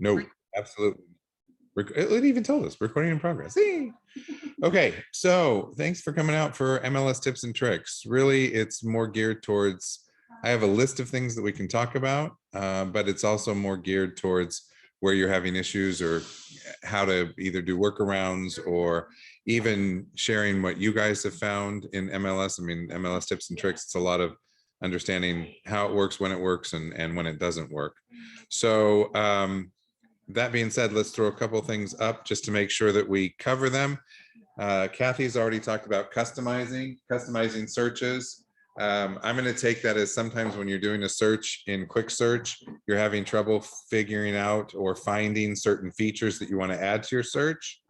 No, absolutely. It even told us recording in progress. Okay, so thanks for coming out for MLS tips and tricks. Really, it's more geared towards, I have a list of things that we can talk about, but it's also more geared towards where you're having issues or how to either do workarounds or even sharing what you guys have found in MLS. I mean, MLS tips and tricks, it's a lot of understanding how it works, when it works, and when it doesn't work. So that being said, let's throw a couple of things up just to make sure that we cover them. Kathy's already talked about customizing searches. I'm going to take that as sometimes when you're doing a search in quick search, you're having trouble figuring out or finding certain features that you want to add to your search.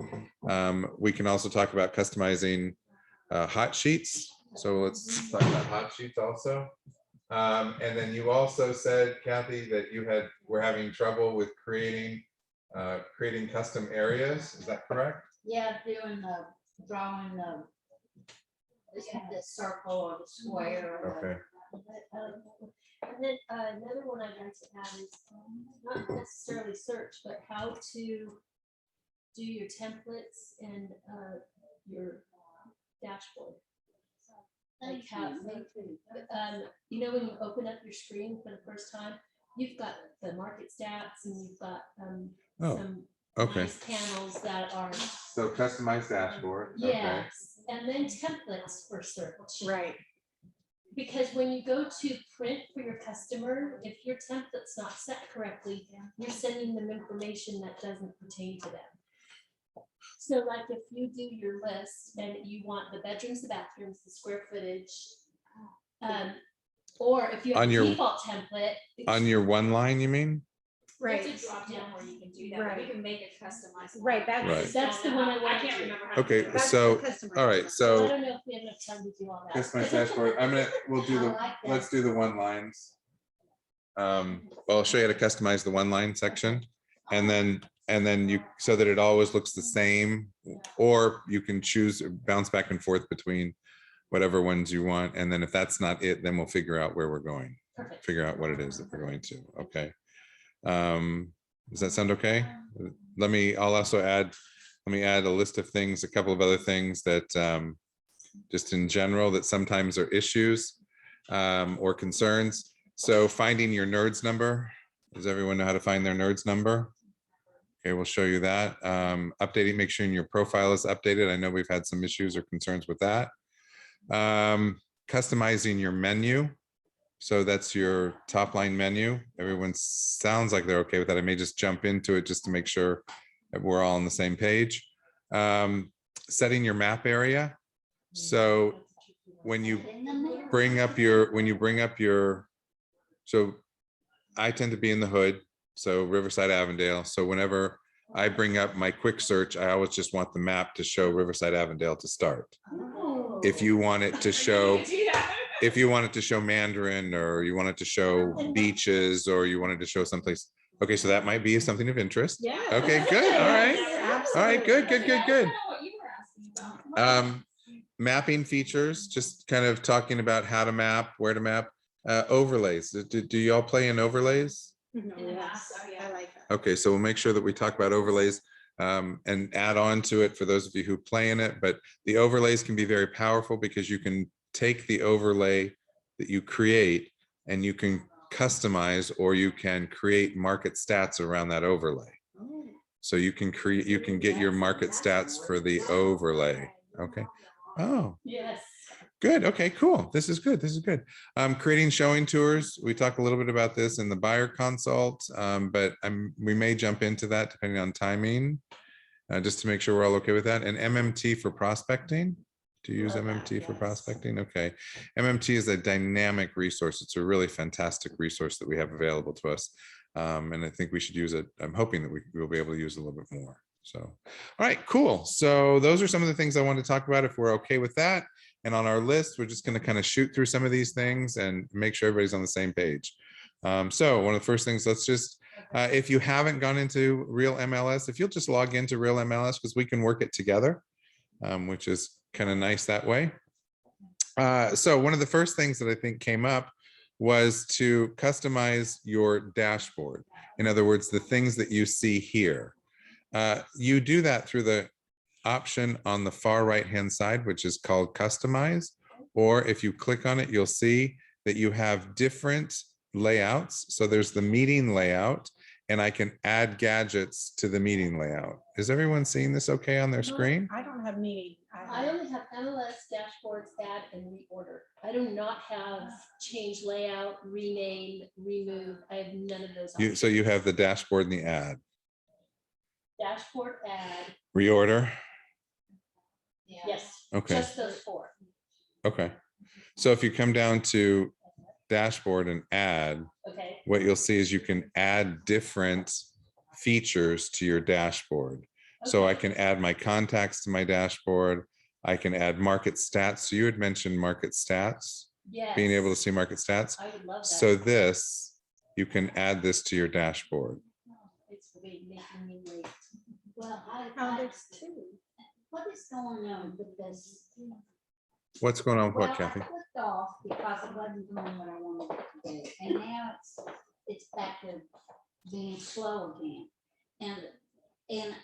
We can also talk about customizing hot sheets. So let's talk about hot sheets also. And then you also said, Kathy, that you were having trouble with creating custom areas. Is that correct? Yeah, drawing the circle or the square. Okay. And then another one I'd like to add is not necessarily search, but how to do your templates and your dashboard. Like how, you know, when you open up your screen for the first time, you've got the market stats and you've got some nice panels that are so customized dashboard. Yes, and then templates for search. Right. Because when you go to print for your customer, if your template's not set correctly, you're sending them information that doesn't pertain to them. So like if you do your list and you want the bedrooms, the bathrooms, the square footage, or if you have a default template. On your one line, you mean? Right. There's a drop down where you can do that. Right. We can make it customized. Right. That's the one I want. I can't remember. How Okay, That's so the customer. all right, I so don't know if we have enough time to do all that. customized dashboard. Let's do the one lines. Well, I'll show you how to customize the one line section, and then you, so that it always looks the same, or you can choose, bounce back and forth between whatever ones you want. And then if that's not it, then we'll figure out where we're going. Perfect. Figure out what it is that we're going to. Okay. Does that sound okay? Let me also add a list of things, a couple of other things that just in general that sometimes are issues or concerns. So finding your NERDS number. Does everyone know how to find their NERDS number? Okay, we'll show you that. Updating, make sure your profile is updated. I know we've had some issues or concerns with that. Customizing your menu. So that's your top line menu. Everyone sounds like they're okay with that. I may just jump into it just to make sure that we're all on the same page. Setting your map area. So when you bring up your, so I tend to be in the hood, so Riverside, Avondale. So whenever I bring up my quick search, I always just want the map to show Riverside, Avondale to start. If you want it to show, if you want it to show Mandarin, or you want it to show beaches, or you wanted to show someplace. Okay, so that might be something of interest. Yeah. Okay, good. All right. Absolutely. All right, good. I don't know what you were asking about. Mapping features, just kind of talking about how to map, where to map. Overlays. Do y'all play in overlays? Yes, I like that. Okay, so we'll make sure that we talk about overlays and add on to it for those of you who play in it. But the overlays can be very powerful because you can take the overlay that you create and you can customize, or you can create market stats around that overlay. So you can get your market stats for the overlay. Okay. Oh, Yes. good. Okay, cool. This is good. This is good. Creating showing tours. We talked a little bit about this in the buyer consult, but we may jump into that depending on timing, just to make sure we're all okay with that. And MMT for prospecting. Do you use MMT for prospecting? Okay. MMT is a dynamic resource. It's a really fantastic resource that we have available to us. And I think we should use it. I'm hoping that we will be able to use it a little bit more. So, all right, cool. So those are some of the things I wanted to talk about if we're okay with that. And on our list, we're just going to kind of shoot through some of these things and make sure everybody's on the same page. So one of the first things, let's just, if you haven't gone into Real MLS, if you'll just log into Real MLS, because we can work it together, which is kind of nice that way. So one of the first things that I think came up was to customize your dashboard. In other words, the things that you see here. You do that through the option on the far right-hand side, which is called Customize. Or if you click on it, you'll see that you have different layouts. So there's the meeting layout, and I can add gadgets to the meeting layout. Is everyone seeing this okay on their screen? I don't have meeting. I only have MLS dashboards, add and reorder. I do not have change layout, rename, remove. I have none of those. So you options. have the dashboard and the add. Dashboard, add, Reorder. yes, Okay. just those four. Okay. So if you come down to dashboard and add, Okay, what you'll see is you can add different features to your dashboard. So I Okay. can add my contacts to my dashboard. I can add market stats. So you had mentioned market stats, yes. being able to see market stats. I would love that. So this, you can add this to your dashboard. It's really making me wait. Well, Oh, there's two. what is going on with this? What's going on with Well, what, Kathy? I clicked off because it wasn't doing what I wanted it to do, and now it's back to being slow again. And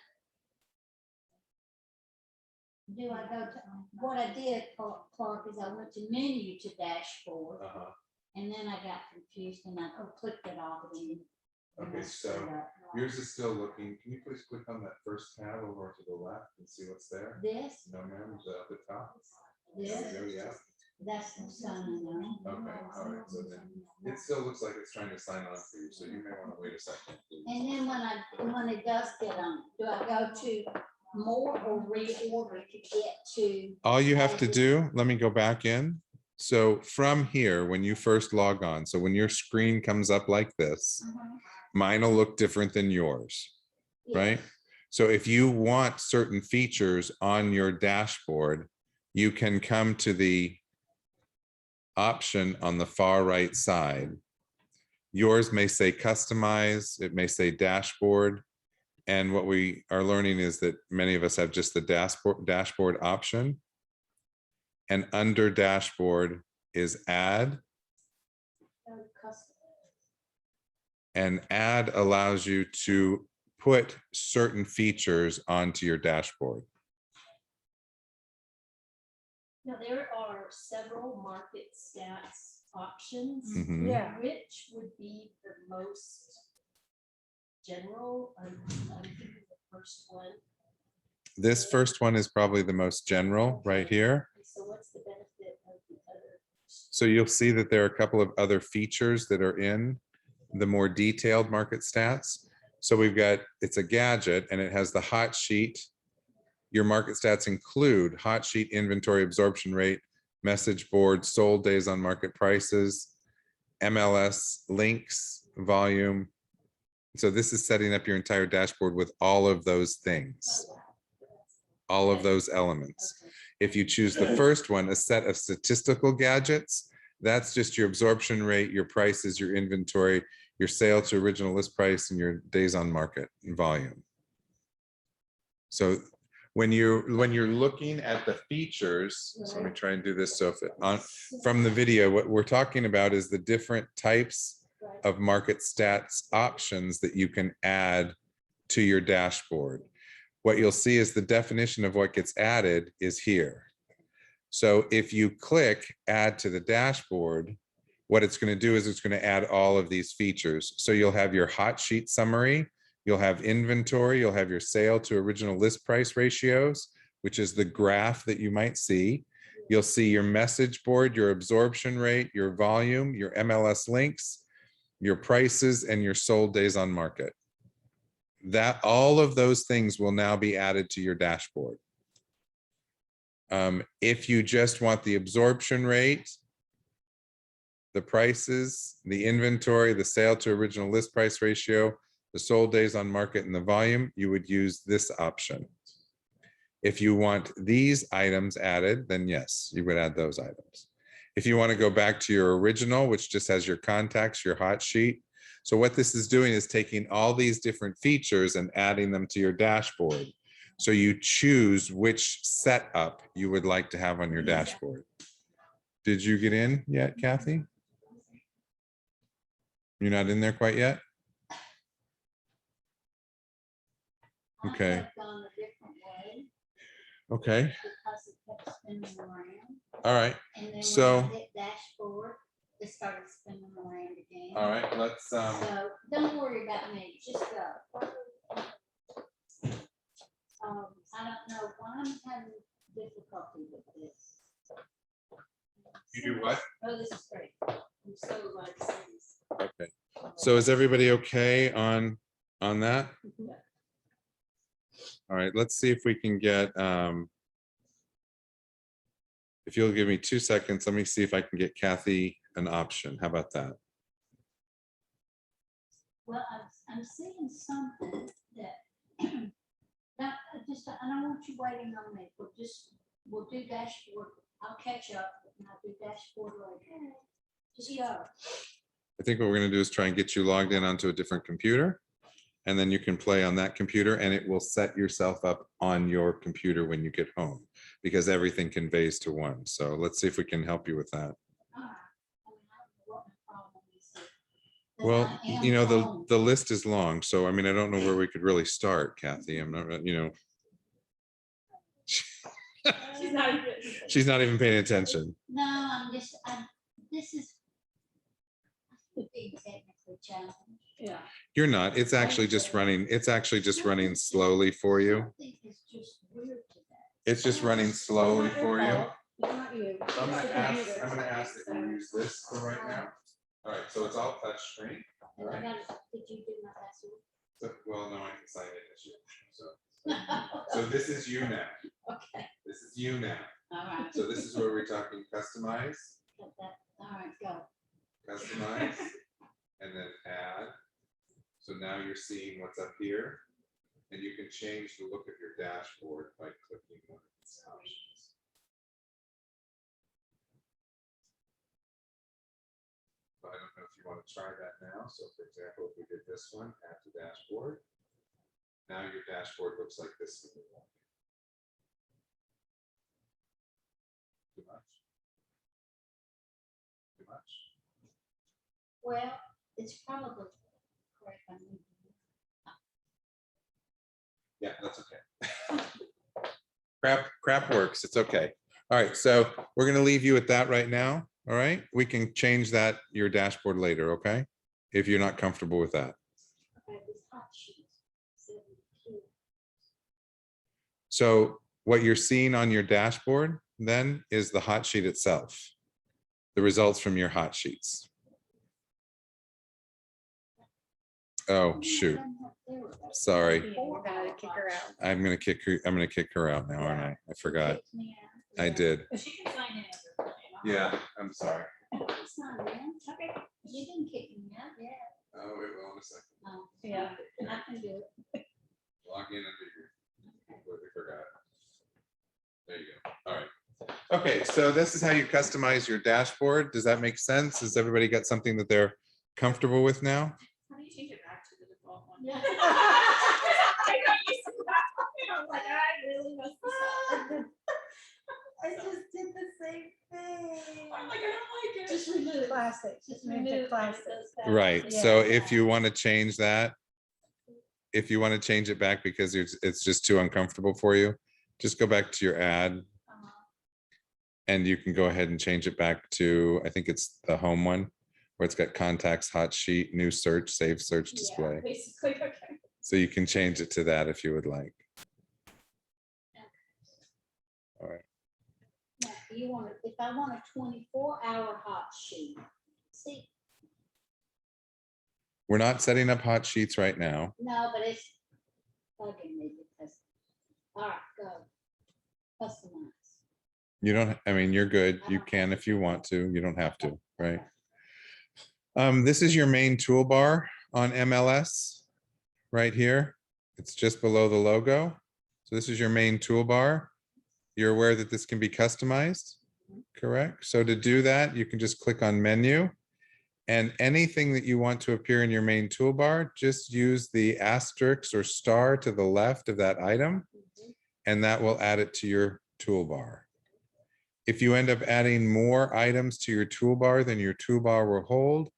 do I go to, what I did, Clark, is I went to menu to dashboard, and then I got confused and I clicked it off again. Okay, so yours is still looking. Can you please click on that first tab over to the left and see what's there? This, No, ma'am, is that up the top? this, There, yeah. that's the sign on. Okay, all right, so then it still looks like it's trying to sign on for you, so you may want to wait a second. Please. And then when it does get on, do I go to more or reorder to get to? All you have to do, let me go back in. So from here, when you first log on, so when your screen comes up like this, mine will look different than yours, right? So if you want certain features on your dashboard, you can come to the option on the far right side. Yours may say customize, it may say dashboard. And what we are learning is that many of us have just the dashboard option. And under dashboard is add. And add allows you to put certain features onto your dashboard. Now, there are several market stats options. Mhm. Yeah. Which would be the most general? I'm thinking the first one. This first one is probably the most general right here. So what's the benefit of the other? So you'll see that there are a couple of other features that are in the more detailed market stats. So we've got, it's a gadget and it has the hot sheet. Your market stats include hot sheet inventory absorption rate, message board, sold days on market prices, MLS links, volume. So this is setting up your entire dashboard with all of those things, all of those elements. If you choose the first one, a set of statistical gadgets, that's just your absorption rate, your prices, your inventory, your sale to original list price, and your days on market and volume. So when you're looking at the features, so let me try and do this. So if it on from the video, what we're talking about is the different types of market stats options that you can add to your dashboard. What you'll see is the definition of what gets added is here. So if you click add to the dashboard, what it's going to do is it's going to add all of these features. So you'll have your hot sheet summary, you'll have inventory, you'll have your sale to original list price ratios, which is the graph that you might see. You'll see your message board, your absorption rate, your volume, your MLS links, your prices, and your sold days on market. That all of those things will now be added to your dashboard. If you just want the absorption rate, the prices, the inventory, the sale to original list price ratio, the sold days on market, and the volume, you would use this option. If you want these items added, then yes, you would add those items. If you want to go back to your original, which just has your contacts, your hot sheet. So what this is doing is taking all these different features and adding them to your dashboard. So you choose which setup you would like to have on your dashboard. Did you get in yet, Kathy? You're not in there quite yet? I Okay. have gone a different way Okay, because it kept spinning around. all right, And then when So- I hit dashboard, it started spinning around again. all right, let's, So don't worry about me, just go. I don't know why I'm having difficulty with this. you do what? Oh, this is great. I'm so glad to see this. Okay, so is everybody okay on that? Yeah. All right, let's see if we can get, if you'll give me 2 seconds, let me see if I can get Kathy an option. How about that? Well, I'm seeing something that, not, I don't want you waiting on me, we'll do dashboard, I'll catch up, and I'll do dashboard later. Just go. I think what we're gonna do is try and get you logged in onto a different computer. And then you can play on that computer and it will set yourself up on your computer when you get home. Because everything conveys to one. So let's see if we can help you with that. All right. I mean, I don't know what my problem is. But Well, I am you know, home. the list is long, so I mean, I don't know where we could really start, Kathy. I'm not, you know. She's not even. She's not even paying attention. No, this is being technically challenged. Yeah. You're not. It's actually just running, slowly for you. I think it's just weird today. It's just running slowly for you. Not you. So I'm It's gonna the ask, computer. I'm gonna ask that you use this for right now. All right, so it's all touch screen. All And I right. gotta, did you do my password? So, well, no, I can sign it as you. So this is you now. Okay, This is you now. all right. So this is where we're talking customize, Got that. All right, go. customize, and then add. So now you're seeing what's up here, and you can change the look of your dashboard by clicking one of these options. But I don't know if you want to try that now. So for example, if we did this one, add to dashboard. Now your dashboard looks like this. When you walk in. Too much? Too much? Well, it's probably correct. I need to- Yeah, that's okay. Crap works. It's okay. All right, so we're gonna leave you at that right now. All right, we can change that, your dashboard later, okay? If you're not comfortable with that. Okay, this hot sheet. 72. So what you're seeing on your dashboard then is the hot sheet itself. The results from your hot sheets. Oh, shoot. There we go. Sorry. You're gonna kick her out. I'm gonna kick her out now, aren't I? I forgot. Kicked me out. I did. She can sign in. as her name. Yeah, I'm sorry. It's not in. Okay. You didn't kick me out yet. Oh, wait, well, in a second. Oh, Yeah. I can do it. Log in under your, completely forgot. There you go. All right. Okay, so this is how you customize your dashboard. Does that make sense? Has everybody got something that they're comfortable with now? How do you change it back to the default one? Yeah. I got used to that. I was like, I really messed this up. I just did the same thing. I'm like, I don't like it. Just remove. Classic, Just move to remove. it, classic. it does that. Right, so Yeah. if you want to change that, if you want to change it back because it's just too uncomfortable for you, just go back to your ad Uh-huh. and you can go ahead and change it back to, I think it's the home one, where it's got contacts, hot sheet, new search, save search Yeah, display. basically, okay. So you can change it to that if you would like. All right, Now, you want, if I want a 24-hour hot sheet, see, we're not setting up hot sheets right now. no, but it's bugging me because, all right, go. Customize. You don't, I mean, you're good. You can if you want to. You don't have to, right? This is your main toolbar on MLS right here. It's just below the logo. So this is your main toolbar. You're aware that this can be customized, correct? So to do that, you can just click on menu and anything that you want to appear in your main toolbar, just use the asterisk or star to the left of that item, and that will add it to your toolbar. If you end up adding more items to your toolbar than your toolbar will hold,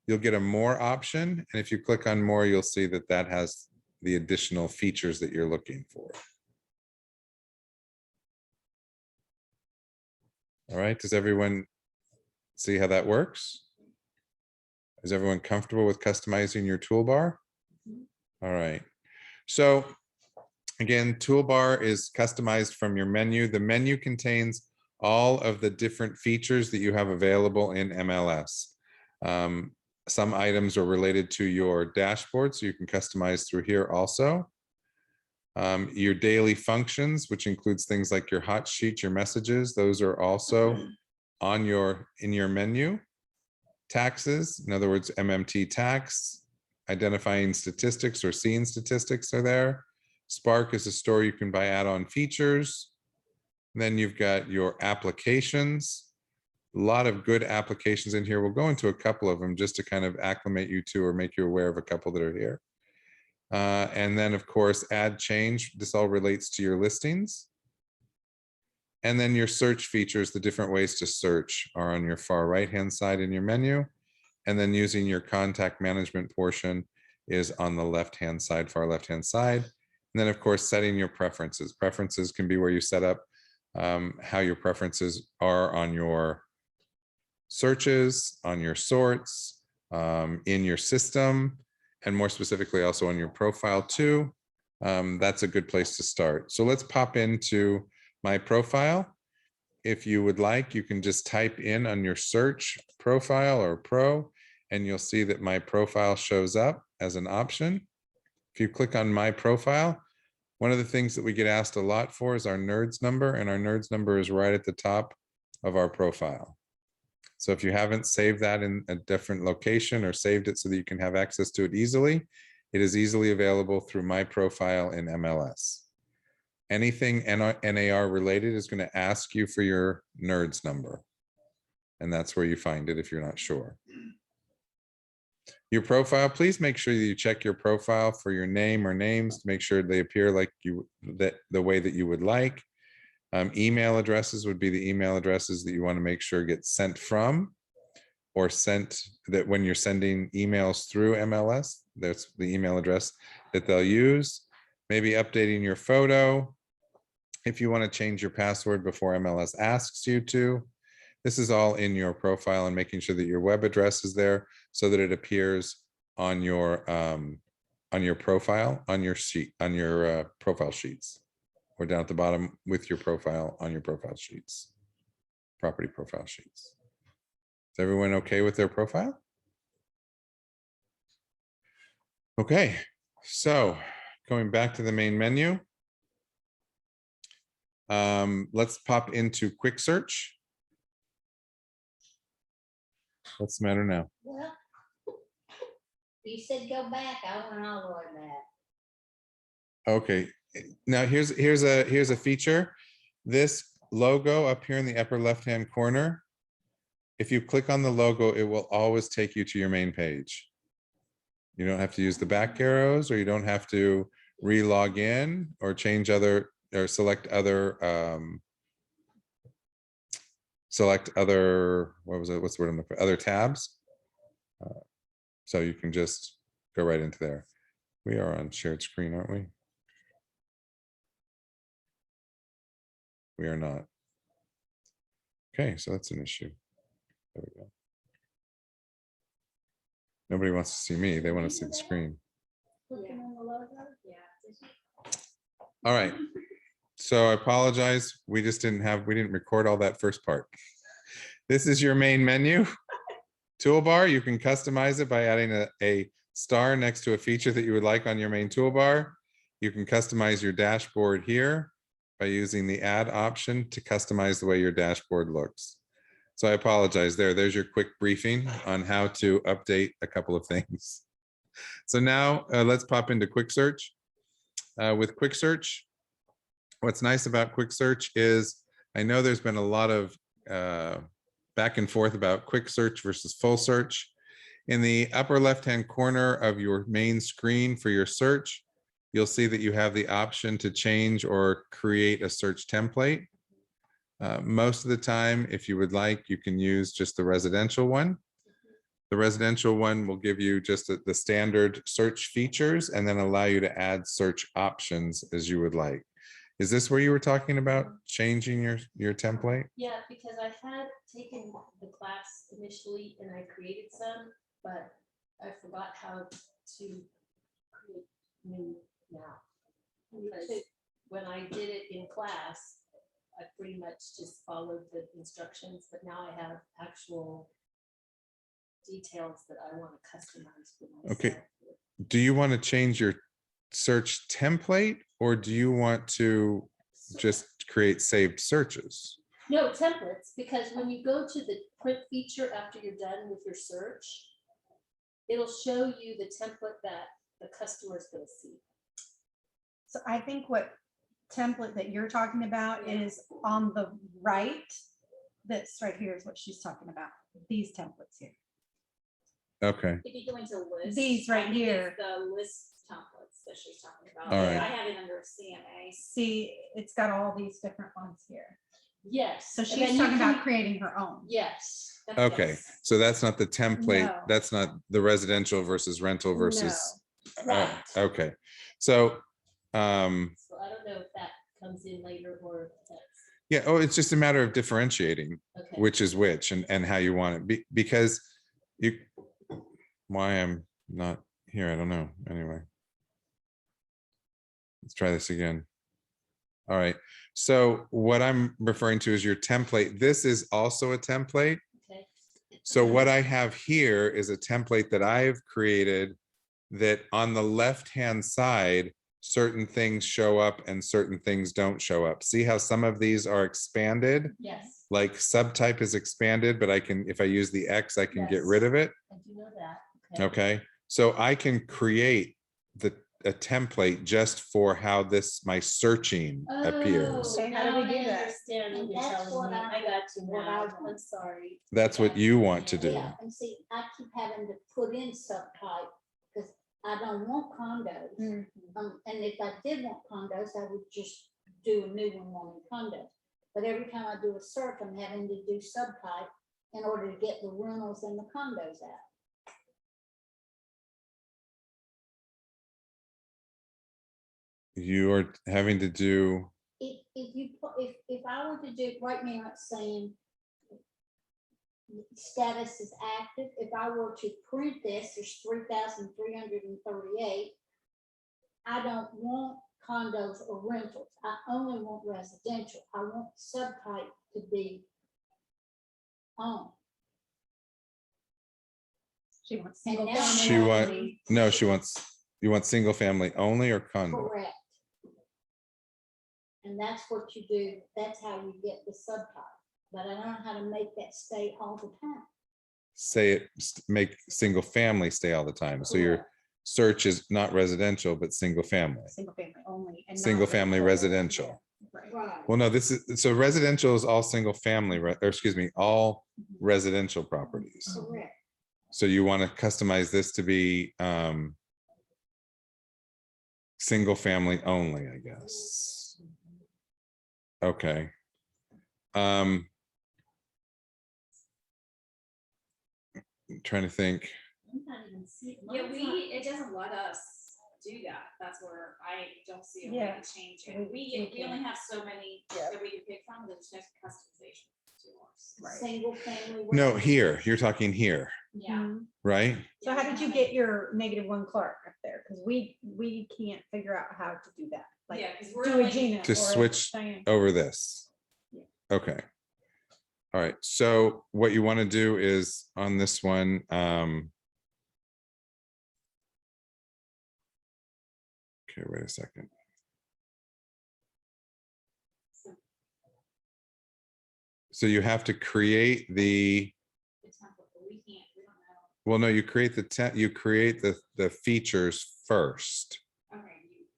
you'll get a more option. And if you click on more, you'll see that that has the additional features that you're looking for. All right, does everyone see how that works? Is everyone comfortable with customizing your toolbar? All right, so again, toolbar is customized from your menu. The menu contains all of the different features that you have available in MLS. Some items are related to your dashboard, so you can customize through here also. Your daily functions, which includes things like your hot sheets, your messages, those are also on in your menu. Taxes, in other words, MMT tax, identifying statistics or seeing statistics are there. Spark is a store you can buy add-on features. Then you've got your applications. A lot of good applications in here. We'll go into a couple of them just to kind of acclimate you to or make you aware of a couple that are here. And then of course, add change. This all relates to your listings. And then your search features, the different ways to search are on your far right-hand side in your menu. And then using your contact management portion is on the left-hand side, far left-hand side. And then of course, setting your preferences. Preferences can be where you set up how your preferences are on your searches, on your sorts, in your system, and more specifically also on your profile too. That's a good place to start. So let's pop into my profile. If you would like, you can just type in on your search profile or pro, and you'll see that my profile shows up as an option. If you click on my profile, one of the things that we get asked a lot for is our NERDS number, and our NERDS number is right at the top of our profile. So if you haven't saved that in a different location or saved it so that you can have access to it easily, it is easily available through my profile in MLS. Anything NAR related is going to ask you for your NERDS number. And that's where you find it if you're not sure. Your profile, please make sure that you check your profile for your name or names to make sure they appear like the way that you would like. Email addresses would be the email addresses that you want to make sure get sent from, or sent that when you're sending emails through MLS, that's the email address that they'll use. Maybe updating your photo. If you want to change your password before MLS asks you to. This is all in your profile, and making sure that your web address is there so that it appears on your profile, on your sheet, on your profile sheets, or down at the bottom with your profile on your profile sheets, property profile sheets. Is everyone okay with their profile? Okay, so going back to the main menu. Let's pop into quick search. What's the matter now? Well, you said go back, I went all the way back. Okay, now here's a feature. This logo up here in the upper left-hand corner, if you click on the logo, it will always take you to your main page. You don't have to use the back arrows, or you don't have to re-log in or change other, or select other, what was it? What's the word I'm looking for? Other tabs. So you can just go right into there. We are on shared screen, aren't we? We are not. Okay, so that's an issue. There we go. Nobody wants to see me. They want to see the screen. Clicking on the logo? Yeah. All right. So I apologize. We didn't record all that first part. This is your main menu. Toolbar, you can customize it by adding a star next to a feature that you would like on your main toolbar. You can customize your dashboard here by using the add option to customize the way your dashboard looks. So I apologize there. There's your quick briefing on how to update a couple of things. So now let's pop into quick search. With quick search, what's nice about quick search is I know there's been a lot of back and forth about quick search versus full search. In the upper left-hand corner of your main screen for your search, you'll see that you have the option to change or create a search template. Most of the time, if you would like, you can use just the residential one. The residential one will give you just the standard search features and then allow you to add search options as you would like. Is this where you were talking about changing your template? Yeah, because I had taken the class initially and I created some, but I forgot how to create new now. Because when I did it in class, I pretty much just followed the instructions, but now I have actual details that I want to customize for myself. Okay. Do you want to change your search template or do you want to just create saved searches? No, templates, because when you go to the print feature after you're done with your search, it'll show you the template that the customer is going to see. So I think what template that you're talking about is on the right. This right here is what she's talking about. These templates here. Okay. If you go into list. These right I think it's here. The list templates that she's talking about. All right. I have it under CMA. See, it's got all these different ones here. Yes. So and she's then you talking about can- creating her own. Yes. Okay. Yes. So that's not the template. No. That's not the residential versus rental versus. Right. Okay. So, So I don't know if that comes in later or if that's, yeah, oh, it's just a matter of differentiating okay. which is which and how you want it because you, why I'm not here, I don't know. Anyway. Let's try this again. All right. So what I'm referring to is your template. This is also a template. Okay. So what I have here is a template that I've created that on the left-hand side, certain things show up and certain things don't show up. See how some of these are expanded? Yes, Like subtype is expanded, but I can, if I use the X, I can get Yes. rid of it. I do know that. Okay. So I can create a template just for how my searching appears. Oh, Okay, how do we now do I that? understand what And you're that's telling what me. I got you what now. I- I'm sorry. That's what you want to do. Yeah, and see, I keep having to put in subtype, because I don't want condos. And if I did want condos, I would just do a new one wanting condos. But every time I do a search, I'm having to do subtype in order to get the rentals and the condos out. You are having to do, If you put, if I were to do, right now it's saying status is active, if I were to print this, there's 3,338. I don't want condos or rentals. I only want residential. I want subtype to be on. She wants And single now I'm She family. want- only- no, you want single family only or condo? Correct. And that's what you do, that's how you get the subtype, but I don't know how to make that stay all the time. Say it, make single family stay all the time. So your Correct. search is not residential, but single family. Single family only. and not Single family rental. residential. Right. Right. Well, no, this is, so residential is all single family, or excuse me, all residential properties. Correct. So you want to customize this to be single family only, I guess. Okay. I'm trying to think. I'm not even seeing. Yeah, mine's not- it doesn't let us do that. That's where I don't see a way Yeah. to change We- it. we We only have so many Yeah. that we can pick from, there's no customization to ours. Right. Single family. No, here, residential. you're talking here, Yeah. Mhm. right? So how did you get your -1 Clark up there? Because we can't figure out how to do that. Like, Yeah, because we're do a only, Gina To or a switch Diane. over this. Yeah. Okay. All right, so what you want to do is on this one, okay, wait a second. So you have to create the, the template, but we can't, we don't know. well, no, you create you create the features first. Okay,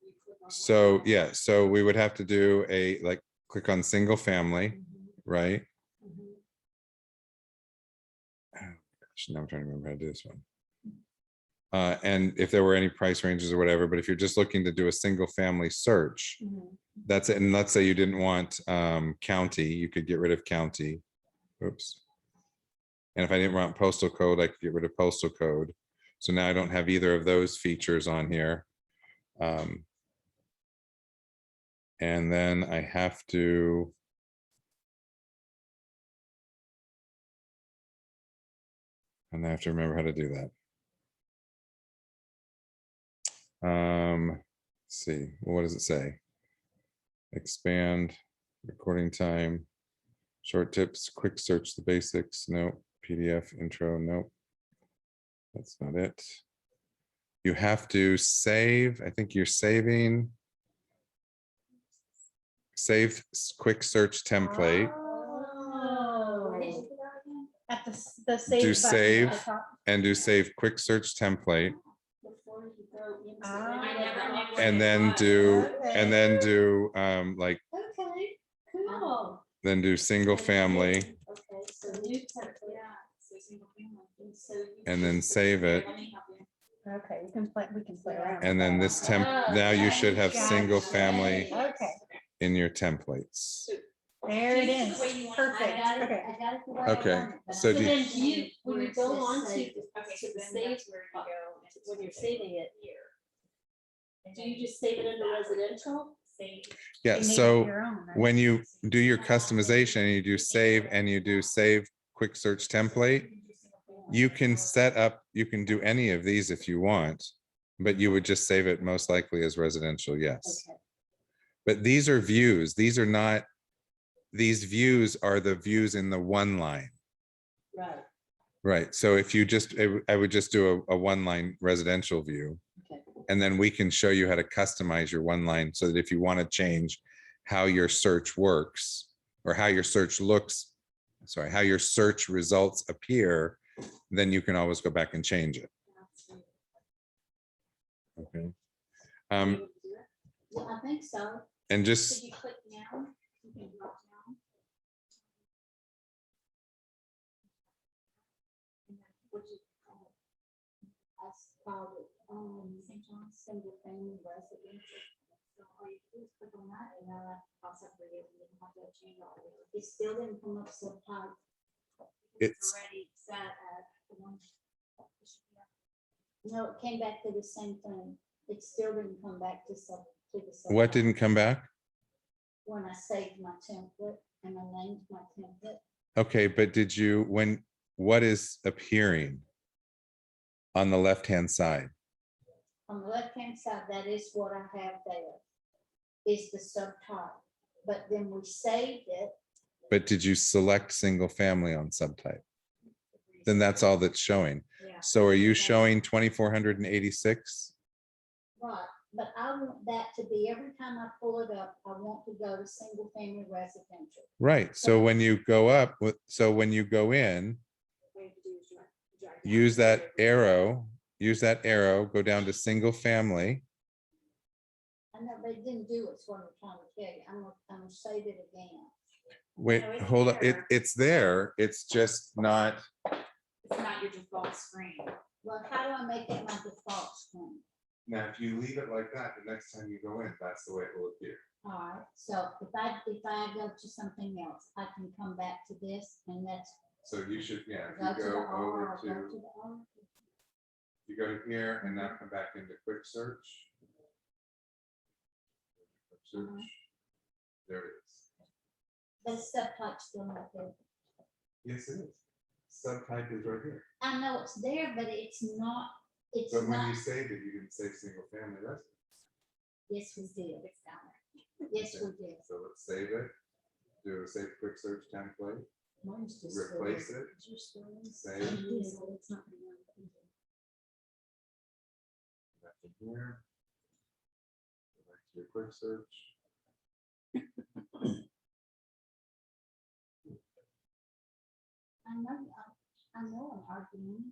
you click on. So, yeah, so we would have to do like, click on single family, right? Mhm. Gosh, now I'm trying to remember how to do this one. And if there were any price ranges or whatever, but if you're just looking to do a single family search, Mhm. that's it. And let's say you didn't want county, you could get rid of county. Oops. And if I didn't want postal code, I could get rid of postal code. So now I don't have either of those features on here. And then I have to. And I have to remember how to do that. Let's see, what does it say? Expand, recording time, short tips, quick search the basics, no, PDF intro, no. That's not it. You have to save, I think you're saving. Save quick search template, Oh. At the save do button at the save top. and do save quick search template. Before you throw into the Ah. I never knew And what then it do, was. and then do like, Okay, cool. then do single family Okay, so new template. So single family. And so you and then just- save it. Let me help you. Okay, we can play around. And then this temp, now you should have Gotcha. single family Okay, in your templates. there it This is the way is. you want it. I Perfect. got it, Okay. I got it the way I Okay, want it, but so I do- So just then do you, changed when where you it go says on to, save. Okay, to so the then save, that's where you go. when you're saving it, Here. do you just save it under residential? Save. Yeah, You made it so your own, right? when you do your customization, you do save and you do save quick search template, you can set up, you can do any of these if you want, but you would just save it most likely as residential, yes. Okay. But these are views, these are not, these views are the views in the one line. Right, Right, so if you just, I would just do a one line residential view. okay. And then we can show you how to customize your one line so that if you want to change how your search works or how your search looks, sorry, how your search results appear, then you can always go back and change it. Okay. Yeah, I think so. And Did just, you click now? You can drop down. And then what you call it? That's called it, St. John's single family residential. So all you do is click on that and now that pops up for you. You don't have to change all of it. It still didn't come up subtype. It's- already set at the one. No, it came back to the same thing. It still didn't come back to the. what subtype. didn't come back? When I saved my template and I named my template. Okay, but did you, when, what is appearing on the left-hand side? On the left-hand side, that is what I have there, is the subtype. But then we saved it. But did you select single family on subtype? Then that's all that's showing. Yeah. So are you showing 2,486? Right, but I want that to be, every time I pull it up, I want to go to single family residential. Right, so when you go up with, so when you go in, What you have to do is drag down. use that arrow, go down to single family. I know they didn't do it, what I'm trying to tell you. I'm gonna save it again. Wait, No, it's hold on, there. it's there, it's just not, It's not your default screen. Well, how do I make it my default screen? now if you leave it like that, the next time you go in, that's the way it will appear. All right, so if I go to something else, I can come back to this and that's. So you should, yeah, Go if to you the go R, over go to, to the R. you go to here and now come back into quick search. Quick search. There it is. But subtype's still not there. Yes, it is. Subtype is right here. I know it's there, but it's not, it's But when you not, saved it, you didn't save single family residence. yes, we did. It's down there. Yes, we did. So let's save it. Do a save quick search template, Mine's just. replace it, Just save. it's not. Back in here. Go back to your quick search. I know I'm arguing.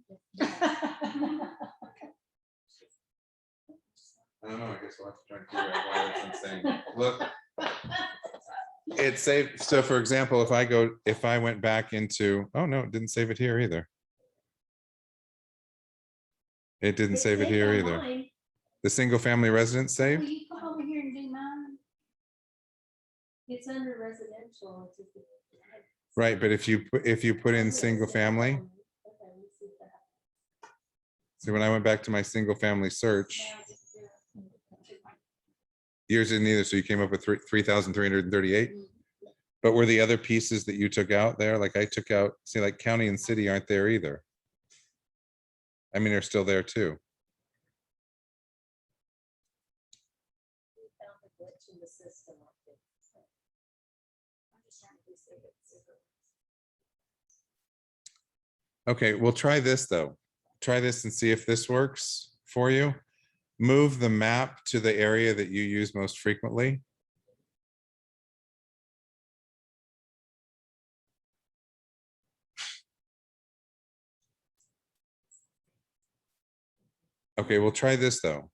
I don't know, I guess we'll have to try and figure out why it's insane. Look. It saved, so for example, if I went back into, oh no, it didn't save it here either. It didn't save it here either. The single family residence Will saved? you come over here and do mine? It's under residential. It's just- Right, but if you put in single family, see, when I went back to my single family search, yours didn't either, so you came up with 3,338. But were the other pieces that you took out there? Like I took out, see, like county and city aren't there either. I mean, they're still there too. Okay, we'll try this though. Try this and see if this works for you. Move the map to the area that you use most frequently. Okay, we'll try this though.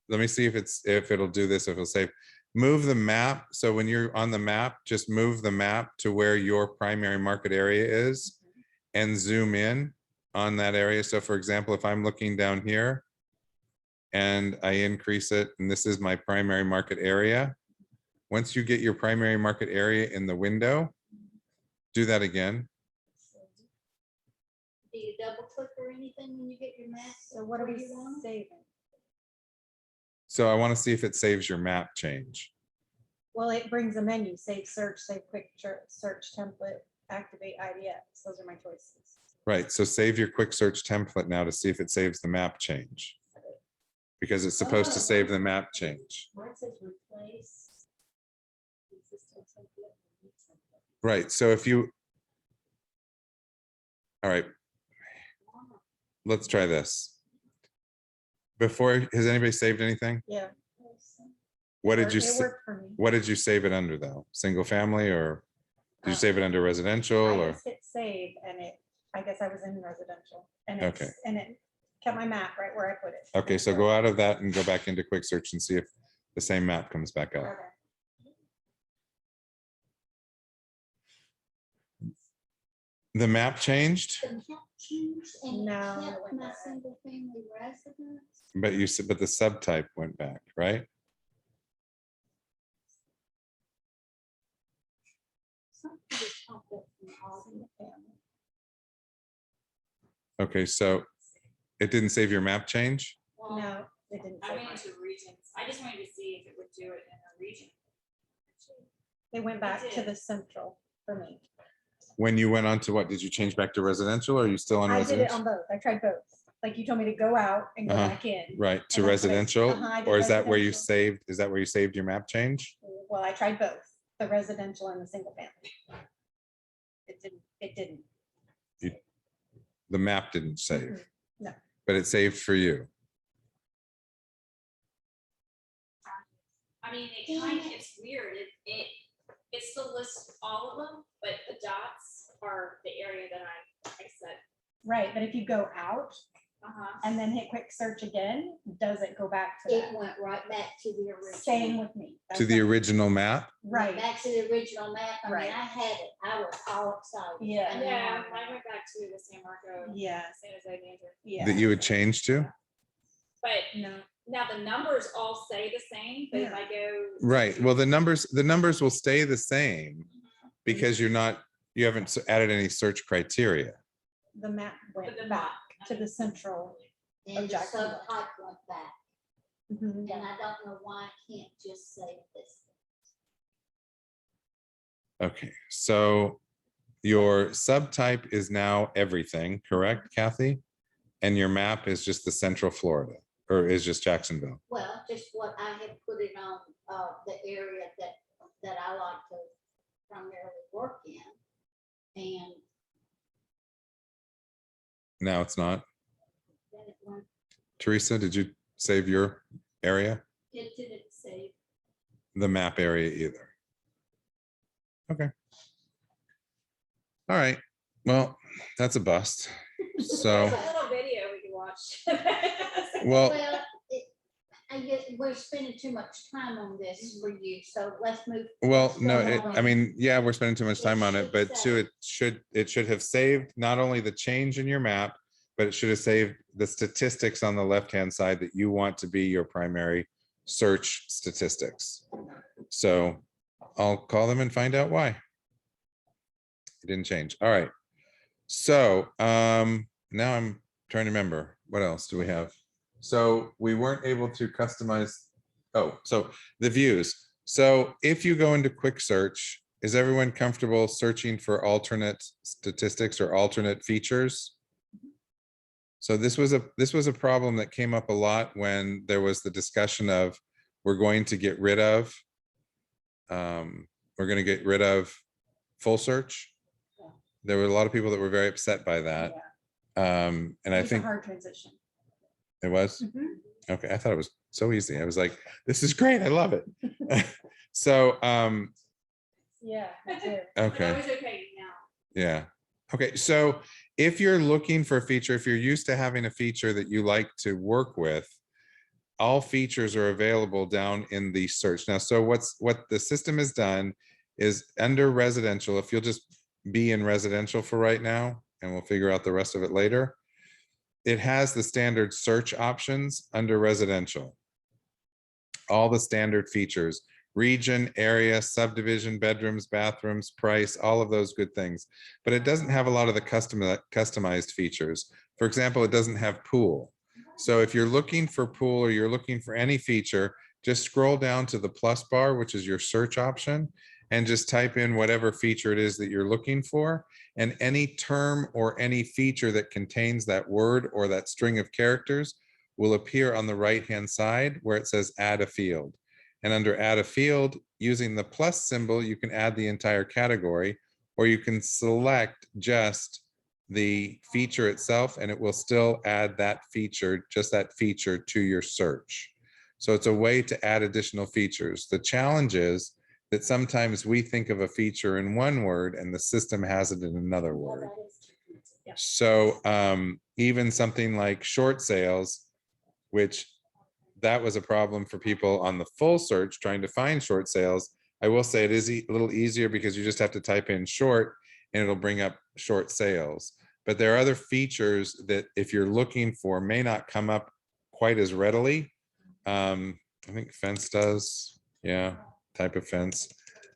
Let me see if it'll do this, if it'll save. Move the map. So when you're on the map, just move the map to where your primary market area is and zoom in on that area. So for example, if I'm looking down here and I increase it, and this is my primary market area. Once you get your primary market area in the window, do that again. Do you double click or anything when you get your map? So what are where we you want 'em? saving? So I want to see if it saves your map change. Well, it brings a menu, save search, save quick search template, activate IDX. Those are my choices. Right, so save your quick search template now to see if it saves the map change. Because it's supposed to save the map change. Mine says replace. existing template, new template. Right, so if you. All right. Let's try this. Before, has anybody saved anything? Yeah. What It did you, worked- It worked for me. what did you save it under though? Single family or did you save it under residential I or? just hit save and I guess I was in residential and Okay. it kept my map right where I put it. Okay, so go out of that and go back into quick search and see if the same map comes back up. Okay. The map changed, The map changed and it No, it kept went my back. single family residence. but you said, but the subtype went back, right? Something that popped up from all the family. Okay, so it didn't save your map change? Well, No, it didn't. I save went mine. into regions. I just wanted to see if it would do it in a region. They went back to did. the central for me. When you went on to what, did you change back to residential or are you still on I did it residential? on both. I tried both. Like you told me to go out and go Uh-huh. back in. Right, to And that's what I- residential, I did or is that where you residential. saved, is that where you saved your map change? Well, I tried both, the residential and the single family. It didn't. The map didn't save. Mhm. No. But it saved for you. I mean, it kind of, it's weird. It still lists all of them, but the dots are the area that I said. Right, but if you go out Uh-huh. and then hit quick search again, does it go back to It that? went right back to the original. Same with me. To the That's original map? Went Right, Back to the original map. I mean, Right. I had it. I was all excited. Yeah. I know. Yeah, I went back to the San Marco. Yeah. San Jose Manager. yeah. That you would change to? But No, now the numbers all say the same, but if I go. Right, well, the numbers will stay the same because you haven't added any search criteria. the map But went the back map, to the central. And the Jacksonville. subtype went back. Mhm. And I don't know why I can't just say this. Okay, so your subtype is now everything, correct, Kathy? And your map is just the central Florida, or is just Jacksonville? Well, just what I had put it on, the area that I like to primarily work in. And Now it's not. then it went, Teresa, did you save your area? it didn't say. The map area either? Okay. All right, well, that's a bust. So, There's a little video we can watch. well, Well, I guess we're spending too much time on this for you, so let's move. well, no, let's go I on. mean, yeah, we're spending too much It time on it, should but say. it should have saved not only the change in your map, but it should have saved the statistics on the left-hand side that you want to be your primary search statistics. So I'll call them and find out why. It didn't change. All right. So now I'm trying to remember, what else do we have? So we weren't able to customize. Oh, so the views. So if you go into quick search, is everyone comfortable searching for alternate statistics or alternate features? So this was a problem that came up a lot when there was the discussion of we're going to get rid of full search. There were a lot of people that were very upset by that. And I It's a think hard transition. it was, Mhm. okay, I thought it was so easy. I was like, this is great, I love it. So, Yeah, me too. But okay. I was okay now. Yeah. Okay. So if you're looking for a feature, if you're used to having a feature that you like to work with, all features are available down in the search. Now, so what the system has done is under residential, if you'll just be in residential for right now, and we'll figure out the rest of it later, it has the standard search options under residential. All the standard features, region, area, subdivision, bedrooms, bathrooms, price, all of those good things. But it doesn't have a lot of the customized features. For example, it doesn't have pool. So if you're looking for pool or you're looking for any feature, just scroll down to the plus bar, which is your search option, and just type in whatever feature it is that you're looking for. And any term or any feature that contains that word or that string of characters will appear on the right-hand side where it says add a field. And under add a field, using the plus symbol, you can add the entire category, or you can select just the feature itself and it will still add that feature, just that feature, to your search. So it's a way to add additional features. The challenge is that sometimes we think of a feature in one word and the system has it in another word. Yeah. So even something like short sales, which that was a problem for people on the full search trying to find short sales. I will say it is a little easier because you just have to type in short and it'll bring up short sales. But there are other features that if you're looking for may not come up quite as readily. I think fence does. Yeah, type of fence.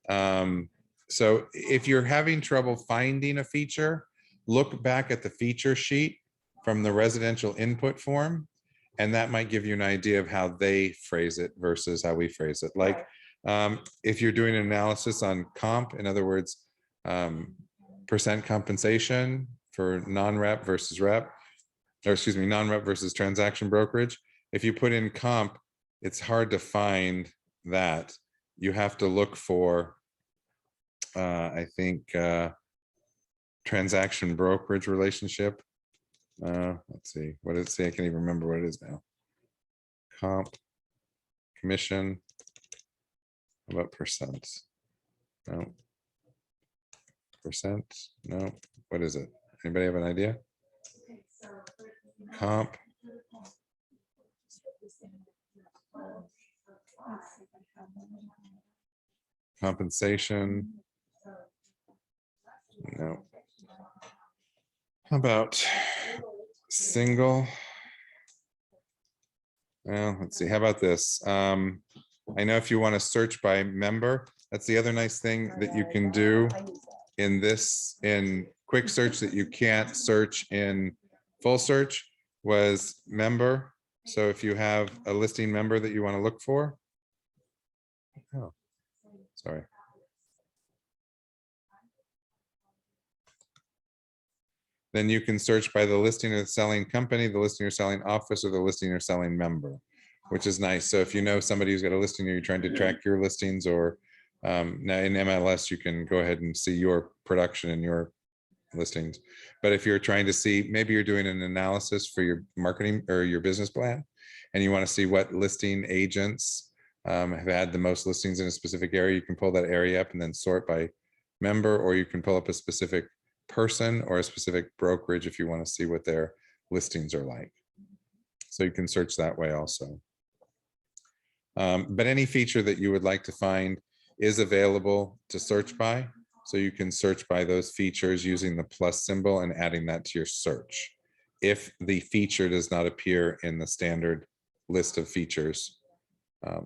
So if you're having trouble finding a feature, look back at the feature sheet from the residential input form, and that might give you an idea of how they phrase it versus how we phrase it. Like if you're doing an analysis on comp, in other words, percent compensation for non-rep versus rep, or excuse me, non-rep versus transaction brokerage. If you put in comp, it's hard to find that. You have to look for, I think, transaction brokerage relationship. Let's see, what did it say? I can't even remember what it is now. Comp, commission, how about percent? No. Percent, no. What is it? Anybody have an idea? Comp. Compensation. No. How about single? Well, let's see. How about this? I know if you want to search by member, that's the other nice thing that you can do in this, in quick search, that you can't search in full search, was member. So if you have a listing member that you want to look for. Oh, sorry. Then you can search by the listing or selling company, the listing or selling office, or the listing or selling member, which is nice. So if you know somebody who's got a listing or you're trying to track your listings, or now in MLS, you can go ahead and see your production and your listings. But if you're trying to see, maybe you're doing an analysis for your marketing or your business plan, and you want to see what listing agents have had the most listings in a specific area, you can pull that area up and then sort by member, or you can pull up a specific person or a specific brokerage if you want to see what their listings are like. So you can search that way also. But any feature that you would like to find is available to search by. So you can search by those features using the plus symbol and adding that to your search, if the feature does not appear in the standard list of features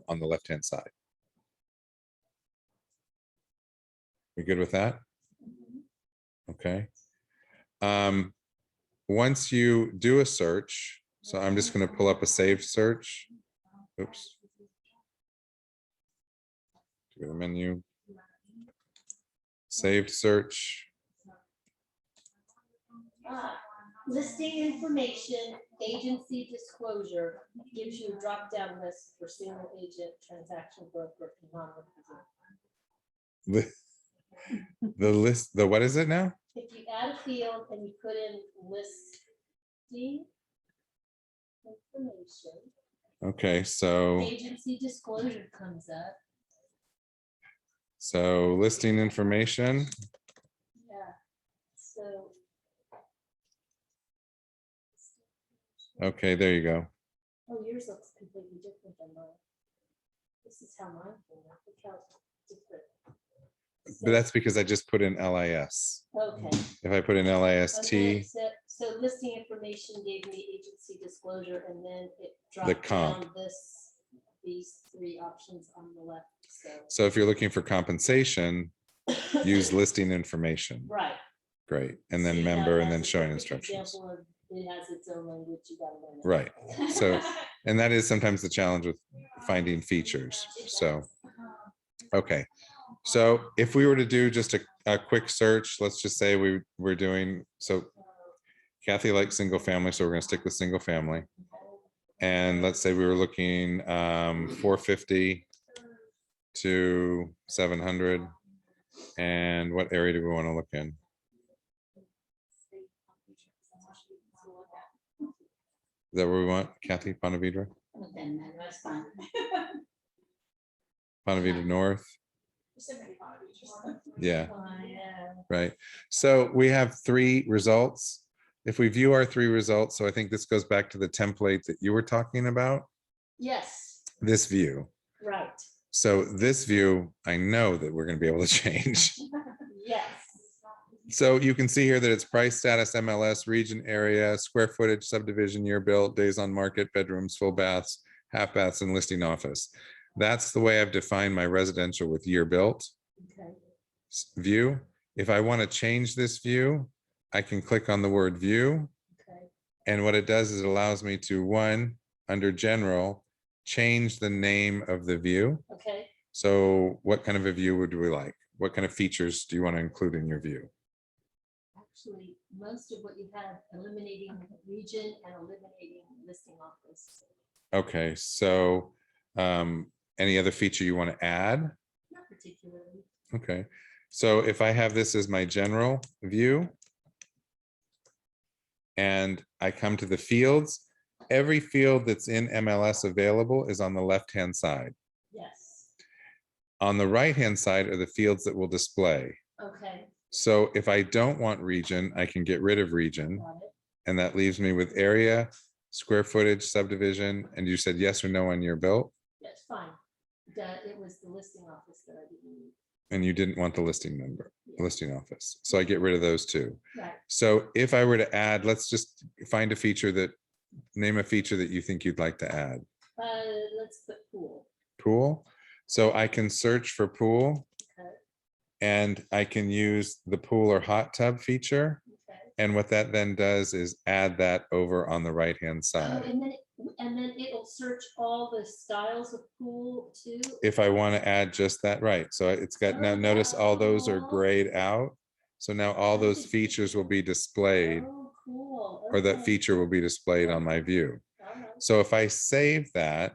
on the left-hand side. We good with that? Okay. Once you do a search, so I'm just going to pull up a saved search. Oops. Go to the menu. Saved search. Listing information, agency disclosure gives you a drop-down list for single agent, transaction broker, and non-represented. The list, the what is it now? If you add a field and you put in listing information, Okay, so agency disclosure comes up. listing information. Yeah, so. Okay, there you go. Oh, yours looks completely different than mine. This is how mine came out. Look how different. But that's because I just put in LIS. Okay. If I put in LIST, Okay, so listing information gave me agency disclosure, and then it The dropped comp. down these three options on the left, so. so if you're looking for compensation, use listing information. Right. Great. And So then you member have- and then that's a showing perfect instructions. example of It has its own language, you gotta learn it. Right. So, and that is sometimes the challenge with finding features. So, okay. So if we were to do just a quick search, let's just say we're doing, so Kathy likes single family, so we're gonna stick with single family. And let's say we were looking 450 to 700. And what area do we want to look in? Is that where we want, Kathy, Ponte Vedra? Then that's fine. Ponte Vedra North? Yeah, Yeah. right. So we have 3 results. If we view our 3 results, so I think this goes back to the template that you were talking about, Yes, this view. right, So this view, I know that we're going to be able to change. yes. So you can see here that it's price, status, MLS, region, area, square footage, subdivision, year built, days on market, bedrooms, full baths, half baths, and listing office. That's the way I've defined my residential with year built Okay. view. If I want to change this view, I can click on the word view. Okay. And what it does is it allows me to, one, under general, change the name of the view. Okay. So what kind of a view would we like? What kind of features do you want to include in your view? Actually, most of what you have, eliminating region and eliminating listing office. Okay, so any other feature you want to add? Not particularly. Okay, so if I have this as my general view and I come to the fields, every field that's in MLS available is on the left-hand side. Yes. On the right-hand side are the fields that will display. Okay. So if I don't want region, I can get rid of region, Got it. and that leaves me with area, square footage, subdivision, and you said yes or no on your built, That's fine. It was the listing office that I didn't need. and you didn't want the listing number, Yeah. listing office. So I get rid of those 2. Right. So if I were to add, let's just find a feature that, name a feature that you think you'd like to add. Let's put pool. Pool. So I can search for pool. Okay. And I can use the pool or hot tub feature. Okay. And what that then does is add that over on the right-hand Oh, side. and then it'll search all the styles of pool too. If I want to add just that, right. So it's got, now notice all those are grayed out. So now all those features will be displayed, Oh, cool. or that Okay. feature will be displayed on my view. All right. So if I save that,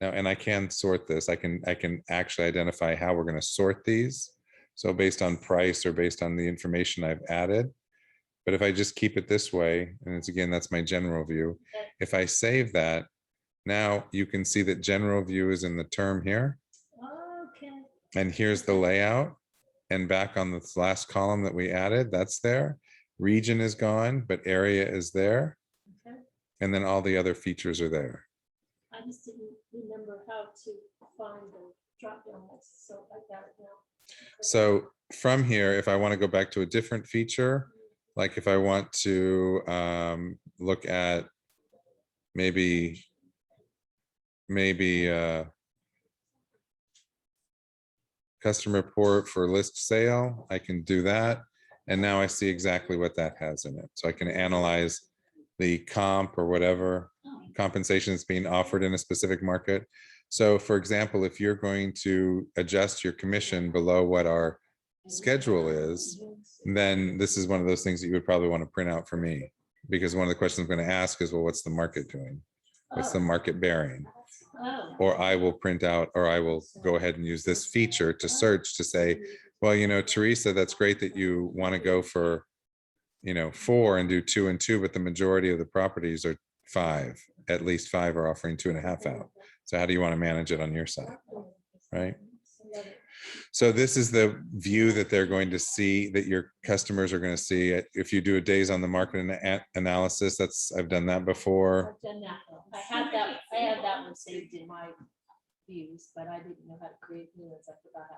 now, and I can sort this, I can actually identify how we're going to sort these. So based on price or based on the information I've added. But if I just keep it this way, and it's again, that's my general view. Okay. If I save that, now you can see that general view is in the term here. Okay. And here's the layout. And back on this last column that we added, that's there. Region is gone, but area is there. Okay. And then all the other features are there. I just didn't remember how to find the drop down list, so I got it now. So from here, if I want to go back to a different feature, like if I want to look at maybe customer report for list sale, I can do that. And now I see exactly what that has in it. So I can analyze the comp or whatever compensation is being offered in a specific market. So for example, if you're going to adjust your commission below what our schedule is, then this is one of those things that you would probably want to print out for me. Because one of the questions I'm going to ask is, well, what's the market doing? What's the market bearing? Oh. Or I will print out, or I will go ahead and use this feature to search to say, well, you know, Teresa, that's great that you want to go for, you know, 4 and do 2 and 2, but the majority of the properties are 5. At least 5 are offering 2.5 out. So how do you want to manage it on your side? Right? So this is the view that they're going to see, that your customers are going to see. If you do a days on the market analysis, I've done that before. I've done that one. I had that one saved in my views, but I didn't know how to create new ones. I forgot how.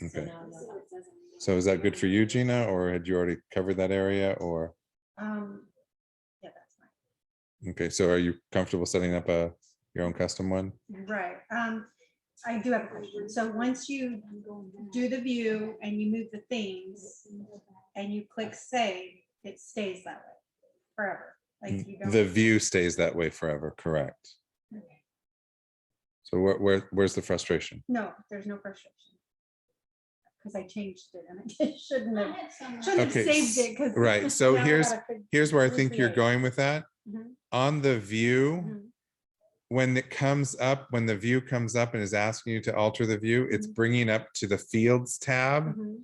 So Okay. now I know how. So is that good for you, Gina, or had you already covered that area, or? Yeah, that's fine. Okay, so are you comfortable setting up your own custom one? Right. I do have a question. So once you do the view and you move the themes and you click save, it stays that way forever. Like you don't. The view stays that way forever, correct? So where's the frustration? No, there's no frustration. Because I changed it and I shouldn't I have, had some. shouldn't have Okay, saved it. 'Cause right, so now I gotta here's where I think you're recreate. going with that. Mhm. On the view, Mhm. when it comes up, when the view comes up and is asking you to alter the view, it's bringing up to the Fields tab. Mhm.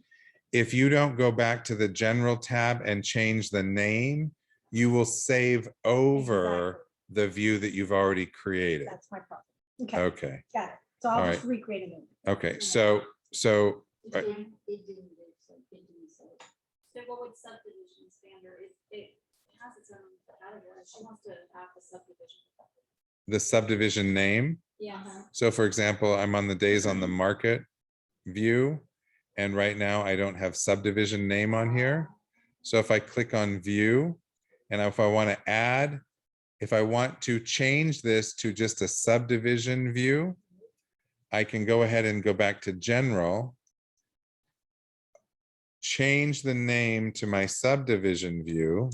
If you don't go back to the General tab and change the name, you will save over Exactly. the view that you've already created. That's my problem. Okay, Okay, got it. So All I'll right. just recreate it. okay, so It Right. didn't do so, it didn't so. So what would subdivision standard is, it has its own category. She wants to have the subdivision. the subdivision name. Yeah. So for example, I'm on the days on the market view, and right now I don't have subdivision name on here. So if I click on view, and if I want to add, if I want to change this to just a subdivision view, I can go ahead and go back to general, change the name to my subdivision view.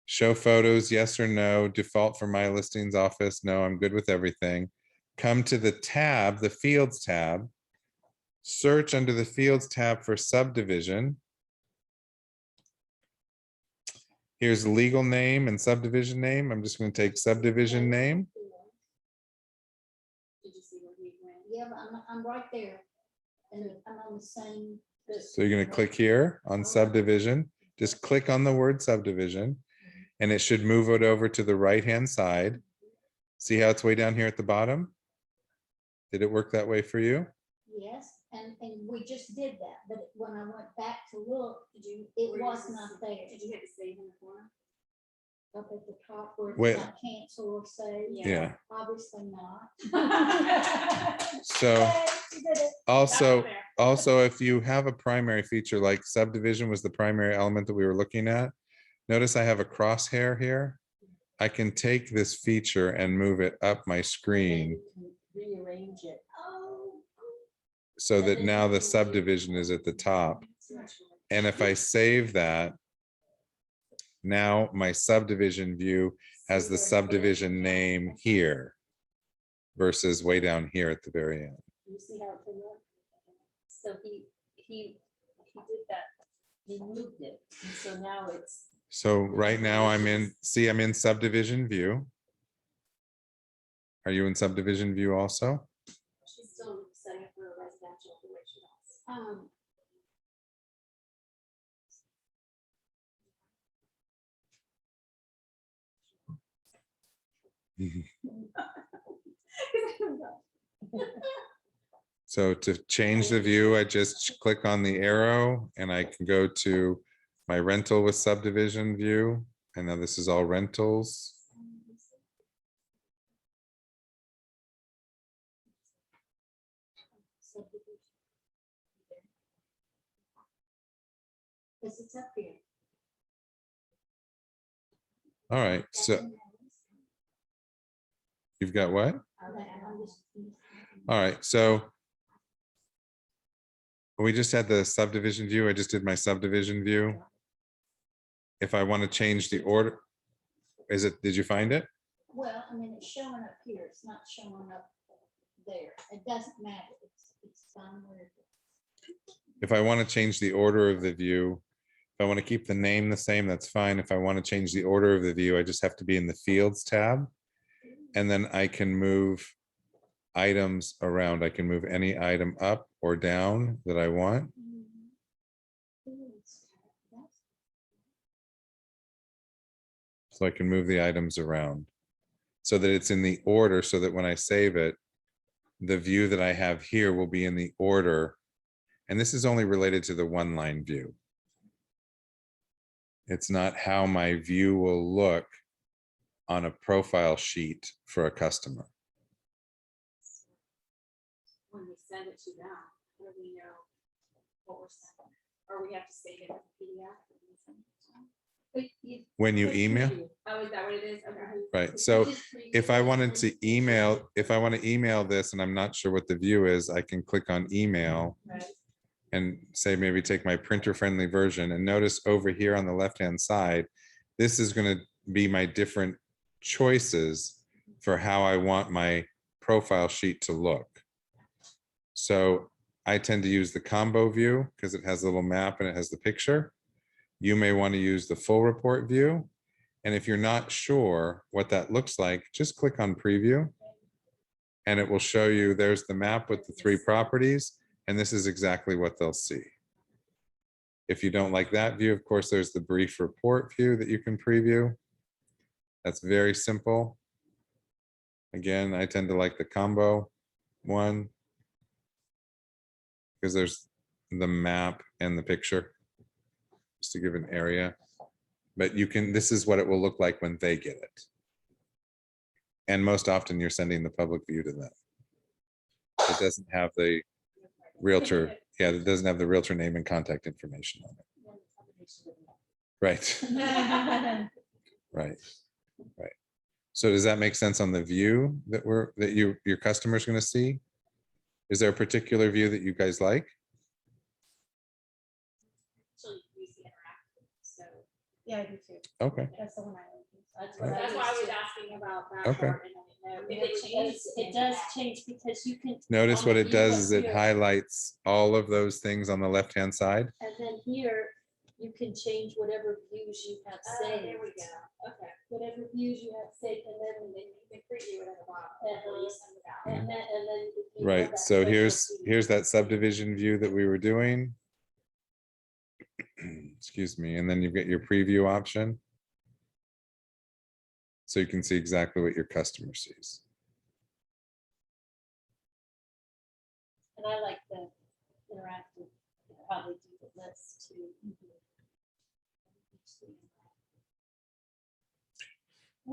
Show photos, yes or no, default for my listings office, no, I'm good with everything. Come to the tab, the fields tab, search under the fields tab for subdivision. Here's legal name and subdivision name. I'm just going to take subdivision name. Did you see where he went? Yeah, but I'm right there. And I'm on the same. So you're going to click here on subdivision, just click on the word subdivision, and it should move it over to the right-hand side. See how it's way down here at the bottom? Did it work that way for you? Yes, and we just did that, but when I went back to look, it was not there. Did you hit the save in the corner? Up at the top where Wait. it's not cancel or save. Yeah. Obviously not. So Yay, she did it. also, That's fair. also, if you have a primary feature like subdivision was the primary element that we were looking at, notice I have a crosshair here. I can take this feature and move it up my screen Rearrange it. Oh, so that now the subdivision is at the top. And if I save that, now my subdivision view has the subdivision name here versus way down here at the very end. You see how it turned out? So he did that. He moved it. And so now it's. So right now I'm in subdivision view. Are you in subdivision view also? She's still setting up for a residential the way she wants. So to change the view, I just click on the arrow and I can go to my rental with subdivision view. And now this is all rentals. because it's up here. All right, so you've got what? I'm just- All right, so We just had the subdivision view. I just did my subdivision view. If I want to change the order, did you find it? Well, I mean, it's showing up here, it's not showing up there, it doesn't matter, it's fine where it is. If I want to change the order of the view, if I want to keep the name the same, that's fine. If I want to change the order of the view, I just have to be in the Fields tab. And then I can move items around. I can move any item up or down that I want. So I can move the items around so that it's in the order, so that when I save it, the view that I have here will be in the order. And this is only related to the one line view. It's not how my view will look on a profile sheet for a customer. When we send it to them, how do we know what we're sending? Or we have to save it as a PDF? and we send it to them? When you email, Oh, is that what it is? Okay. right? So if I wanted to email, if I want to email this and I'm not sure what the view is, I can click on email Right. and say, maybe take my printer friendly version, and notice over here on the left hand side, this is going to be my different choices for how I want my profile sheet to look. So I tend to use the combo view because it has a little map and it has the picture. You may want to use the full report view. And if you're not sure what that looks like, just click on preview. And it will show you there's the map with the 3 properties. And this is exactly what they'll see. If you don't like that view, of course, there's the brief report view that you can preview. That's very simple. Again, I tend to like the combo one because there's the map and the picture just to give an area. But you can, this is what it will look like when they get it. And most often you're sending the public view to them. It doesn't have the realtor, yeah, it doesn't have the realtor name and contact information on it. Right, right, right. So does that make sense on the view that your customer's gonna see? Is there a particular view that you guys like? Actually, use the interactive, so Yeah, I do too. Okay, That's the one I like. that's why I was asking about that Okay. part. And I didn't know if it changes. It does change because you can. notice on what the it view does up is it here, highlights all of those things on the left-hand side. And then here, you can change whatever views you have saved. There we go. Okay. Whatever views you have saved, and then, And then you can preview it at the bottom. before you send it out. and then. if you have Right, that so special view- here's that subdivision view that we were doing. Excuse me, and then you get your preview option. So you can see exactly what your customer sees. And I like the interactive, probably do the list too.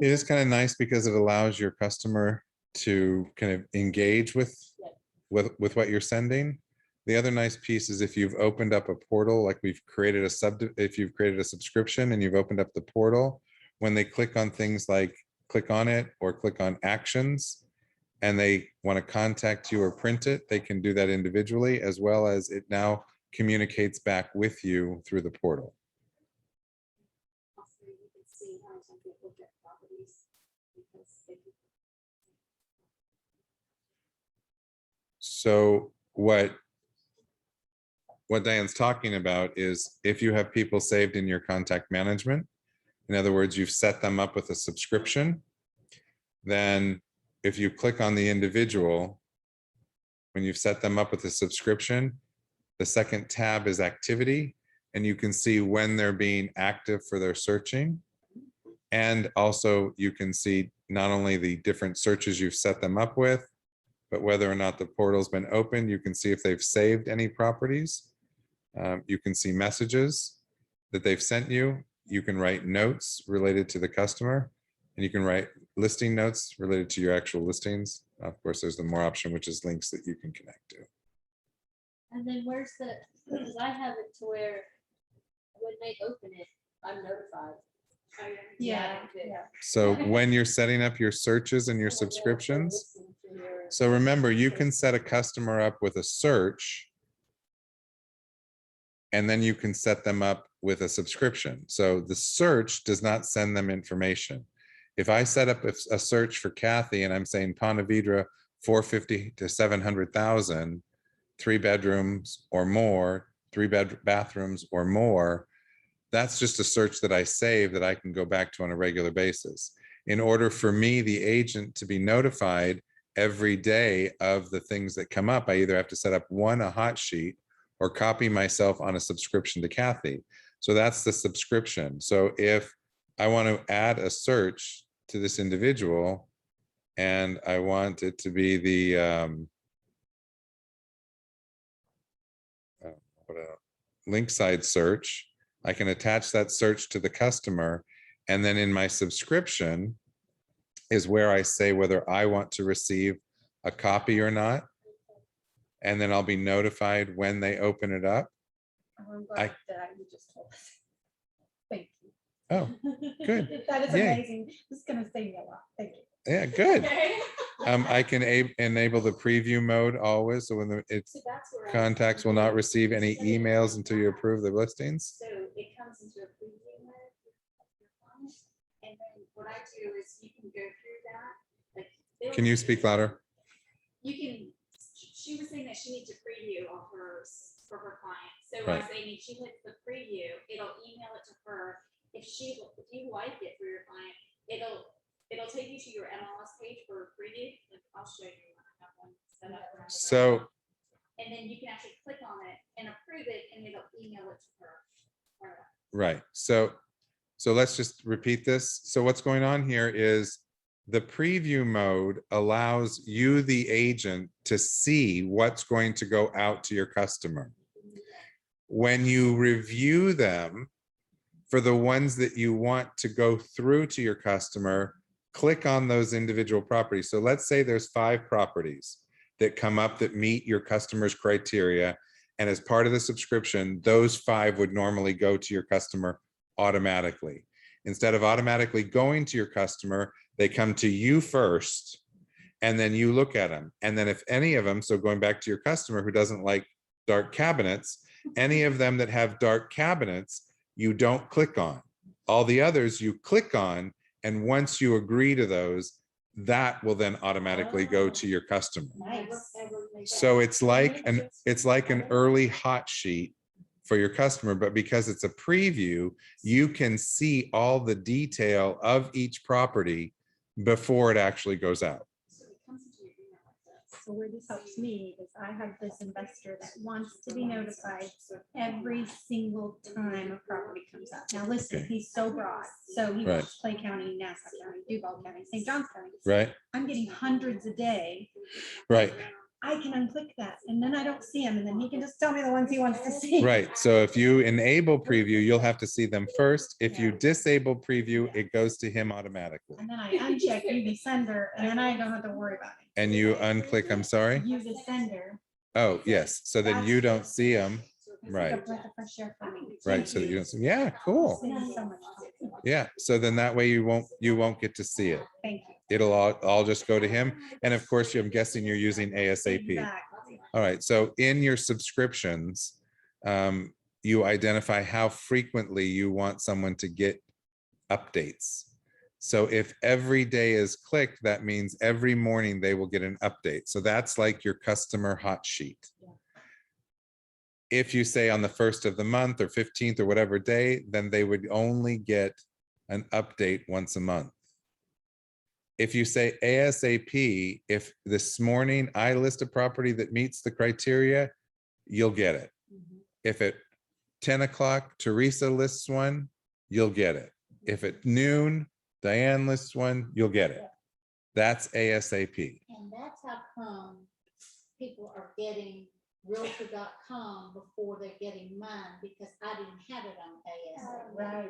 It is kind of nice because it allows your customer to kind of engage with what you're sending. The other nice piece is if you've opened up a portal, like we've created if you've created a subscription and you've opened up the portal, when they click on things like click on it or click on actions, and they want to contact you or print it, they can do that individually, as well as it now communicates back with you through the portal. Also, you can see how some people get properties because they do. So what Diane's talking about is if you have people saved in your contact management, in other words, you've set them up with a subscription, then if you click on the individual, when you've set them up with a subscription, the second tab is activity, and you can see when they're being active for their searching. And also you can see not only the different searches you've set them up with, but whether or not the portal's been opened. You can see if they've saved any properties. You can see messages that they've sent you. You can write notes related to the customer, and you can write listing notes related to your actual listings. Of course, there's the more option, which is links that you can connect to. And then where's the, because I have it to where when they open it, I'm notified. Oh, Yeah, I did. yeah. So when you're setting up your searches and your subscriptions, so remember, you can set a customer up with a search and then you can set them up with a subscription. So the search does not send them information. If I set up a search for Kathy and I'm saying Ponte Vedra 450 to 700,000, 3 bedrooms or more, 3 bathrooms or more, that's just a search that I save that I can go back to on a regular basis. In order for me, the agent, to be notified every day of the things that come up, I either have to set up a hot sheet or copy myself on a subscription to Kathy. So that's the subscription. So if I want to add a search to this individual and I want it to be the link side search, I can attach that search to the customer. And then in my subscription is where I say whether I want to receive a copy or not. And then I'll be notified when they open it up. I'm glad that you just told us. Thank you. Oh, good. That is Yay. amazing. This is gonna save me a lot. Thank you. Yeah, good. Okay. I can enable the preview mode always. So when it's So that's where contacts will not receive any emails until you approve the listings. So it comes into a preview mode with your client, and then what I do is you can go through that, like. Can you speak louder? You can, she was saying that she needs a preview of hers for her client. So I Right. was saying, if she hits the preview, it'll email it to her. If you like it for your client, it'll take you to your MLS page for a preview. And I'll show you when I have one set up. around the So back. And then you can actually click on it and approve it, and it'll email it to her. right. So let's just repeat this. So what's going on here is the preview mode allows you, the agent, to see what's going to go out to your customer. When you review them, for the ones that you want to go through to your customer, click on those individual properties. So let's say there's 5 properties that come up that meet your customer's criteria. And as part of the subscription, those 5 would normally go to your customer automatically. Instead of automatically going to your customer, they come to you first, and then you look at them. And then if any of them, so going back to your customer who doesn't like dark cabinets, any of them that have dark cabinets, you don't click on. All the others you click on, and once you agree to those, that will then automatically go to your customer. Nice. So it's like an early hot sheet for your customer, but because it's a preview, you can see all the detail of each property before it actually goes out. So it comes into your email like this. So where this helps me is I have this investor that wants to be notified every single time a property comes up. Now, listen, Okay. he's so broad. So he Right. wants Clay County, Nassau County, Duval County, St. Johns County. Right, I'm getting hundreds a day. right, I can unclick that and then I don't see him, and then he can just tell me the ones he wants to see. right. So if you enable preview, you'll have to see them first. If you disable preview, it goes to him automatically. And then I uncheck view the sender, and then I don't have to worry about it. And you unclick, I'm sorry? View the sender. Oh, yes. So then you don't see them. It's like a Right, breath of fresh air for me. right. So that you don't see, yeah, cool. Thank you so much. Yeah. So then that way you won't get to see it. Thank you. It'll all just go to him. And of course, I'm guessing you're using ASAP. Exactly. All right, so in your subscriptions, you identify how frequently you want someone to get updates. So if every day is clicked, that means every morning they will get an update. So that's like your customer hot sheet. If you say on the 1st of the month or 15th or whatever day, then they would only get an update once a month. If you say ASAP, if this morning I list a property that meets the criteria, you'll get it. If at 10 o'clock Teresa lists one, you'll get it. If at noon Diane lists one, you'll get it. That's ASAP. And that's how come people are getting realtor.com before they're getting mine, because I didn't have it on ASAP. Right.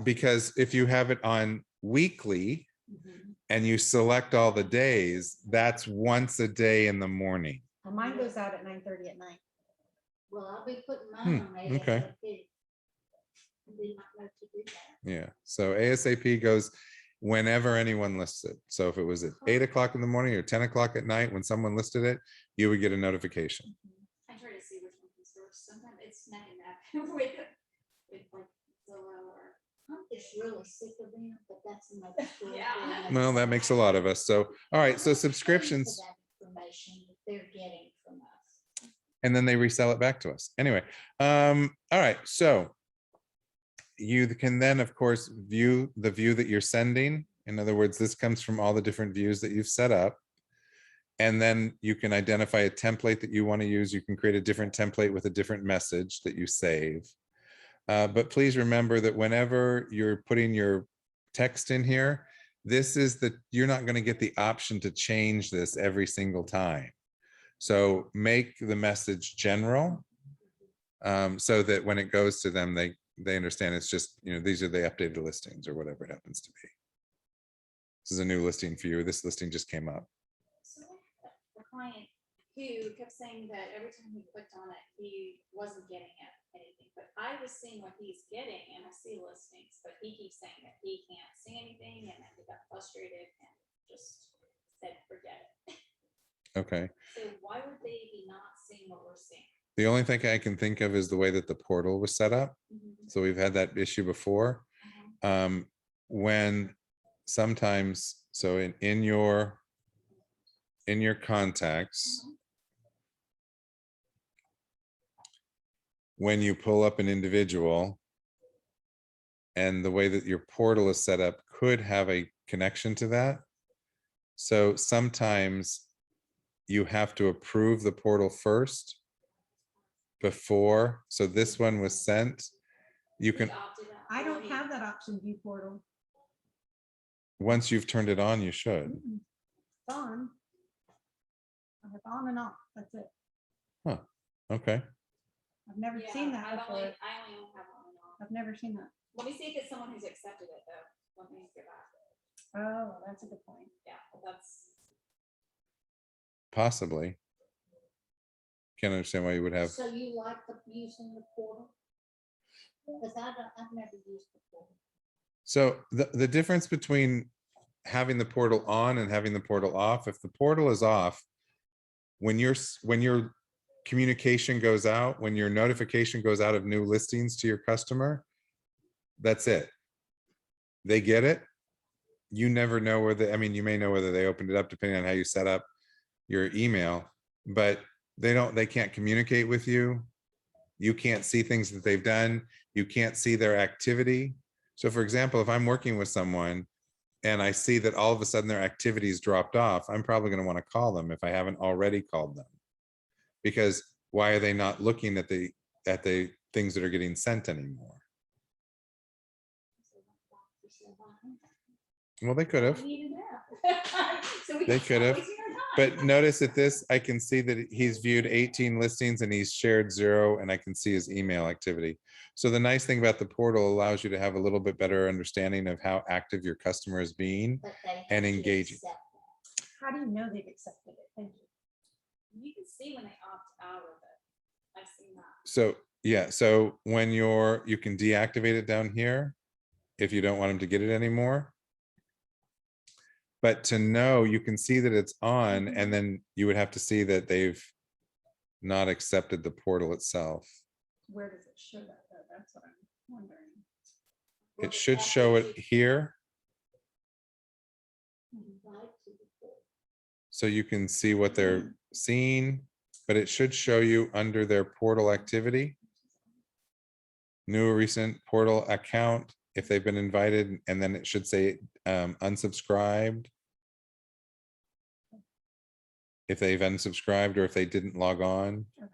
Because if you have it on weekly and you select all the days, that's once a day in the morning. Well, mine goes out at 9:30 at night. Well, I'll be putting mine on ASAP. okay. I did not know to do that. Yeah, so ASAP goes whenever anyone lists it. So if it was at 8 o'clock in the morning or 10 o'clock at night, when someone listed it, you would get a notification. I try to see which one comes first. Sometimes with like Zillow or. I'm just really sick of them, but that's another story. Yeah. Well, that makes a lot of us. So, all right, so We're paying for subscriptions, that information that they're getting from us. and then they resell it back to us. Anyway, all right, so you can then, of course, view the view that you're sending. In other words, this comes from all the different views that you've set up. And then you can identify a template that you want to use. You can create a different template with a different message that you save. But please remember that whenever you're putting your text in here, this is you're not going to get the option to change this every single time. So make the message general, so that when it goes to them, they understand it's just, these are the updated listings or whatever it happens to be. This is a new listing for you. This listing just came up. So the client who kept saying that every time he clicked on it, he wasn't getting anything, but I was seeing what he's getting and I see listings, but he keeps saying that he can't see anything and then he got frustrated and just said, forget it. Okay. So why would they be not seeing what we're seeing? The only thing I can think of is the way that the portal was set up. So we've had that issue before. When sometimes, so in your contacts, when you pull up an individual and the way that your portal is set up could have a connection to that. So sometimes you have to approve the portal first before. So this one was sent. You can, I don't have that option, view portal. once you've turned it on, you should. It's on. I have on and off, that's it. Okay. I've never Yeah, seen that I before. only have on and off. I've never seen that. Let me see if it's someone who's accepted it though. Let me get back. Oh, that's a good point. Yeah, that's. Possibly. Can't understand why you would have. So you like using the portal? Because I've never used the portal. So the difference between having the portal on and having the portal off, if the portal is off, when your communication goes out, when your notification goes out of new listings to your customer, that's it. They get it. You never know whether, I mean, you may know whether they opened it up depending on how you set up your email, but they can't communicate with you. You can't see things that they've done. You can't see their activity. So for example, if I'm working with someone and I see that all of a sudden their activities dropped off, I'm probably going to want to call them if I haven't already called them. Because why are they not looking at the things that are getting sent anymore? Well, they could have. They could have. But notice that this, I can see that he's viewed 18 listings and he's shared 0, and I can see his email activity. So the nice thing about the portal allows you to have a little bit better understanding of how active your customer is being and engaging. How do you know they've accepted it? Thank you. You can see when they opt out of it. I've seen that. So yeah, so when you can deactivate it down here if you don't want them to get it anymore. But to know, you can see that it's on, and then you would have to see that they've not accepted the portal itself. Where does it show that though? That's what I'm wondering. It should show it here, so you can see what they're seeing, but it should show you under their portal activity. New or recent portal account, if they've been invited, and then it should say unsubscribed. If they've unsubscribed or if they didn't log on. Okay.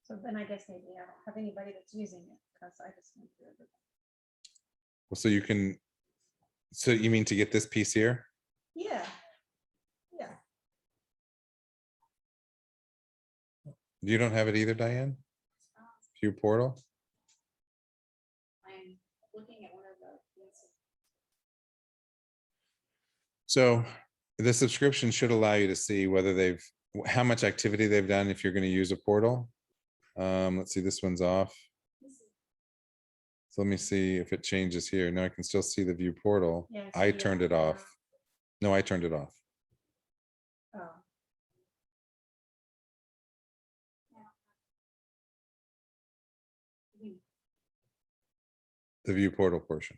So then I guess maybe I don't have anybody that's using it because I just went through everything. Well, so you can, so you mean to get this piece here? Yeah. Yeah. You don't have it either, Diane? View portal? I'm looking at one of the. So the subscription should allow you to see whether how much activity they've done if you're going to use a portal. Let's see, this one's off. So let me see if it changes here. Now I can still see the view portal. Yeah, I see, turned it off. No, I turned it off. Oh. The view portal portion.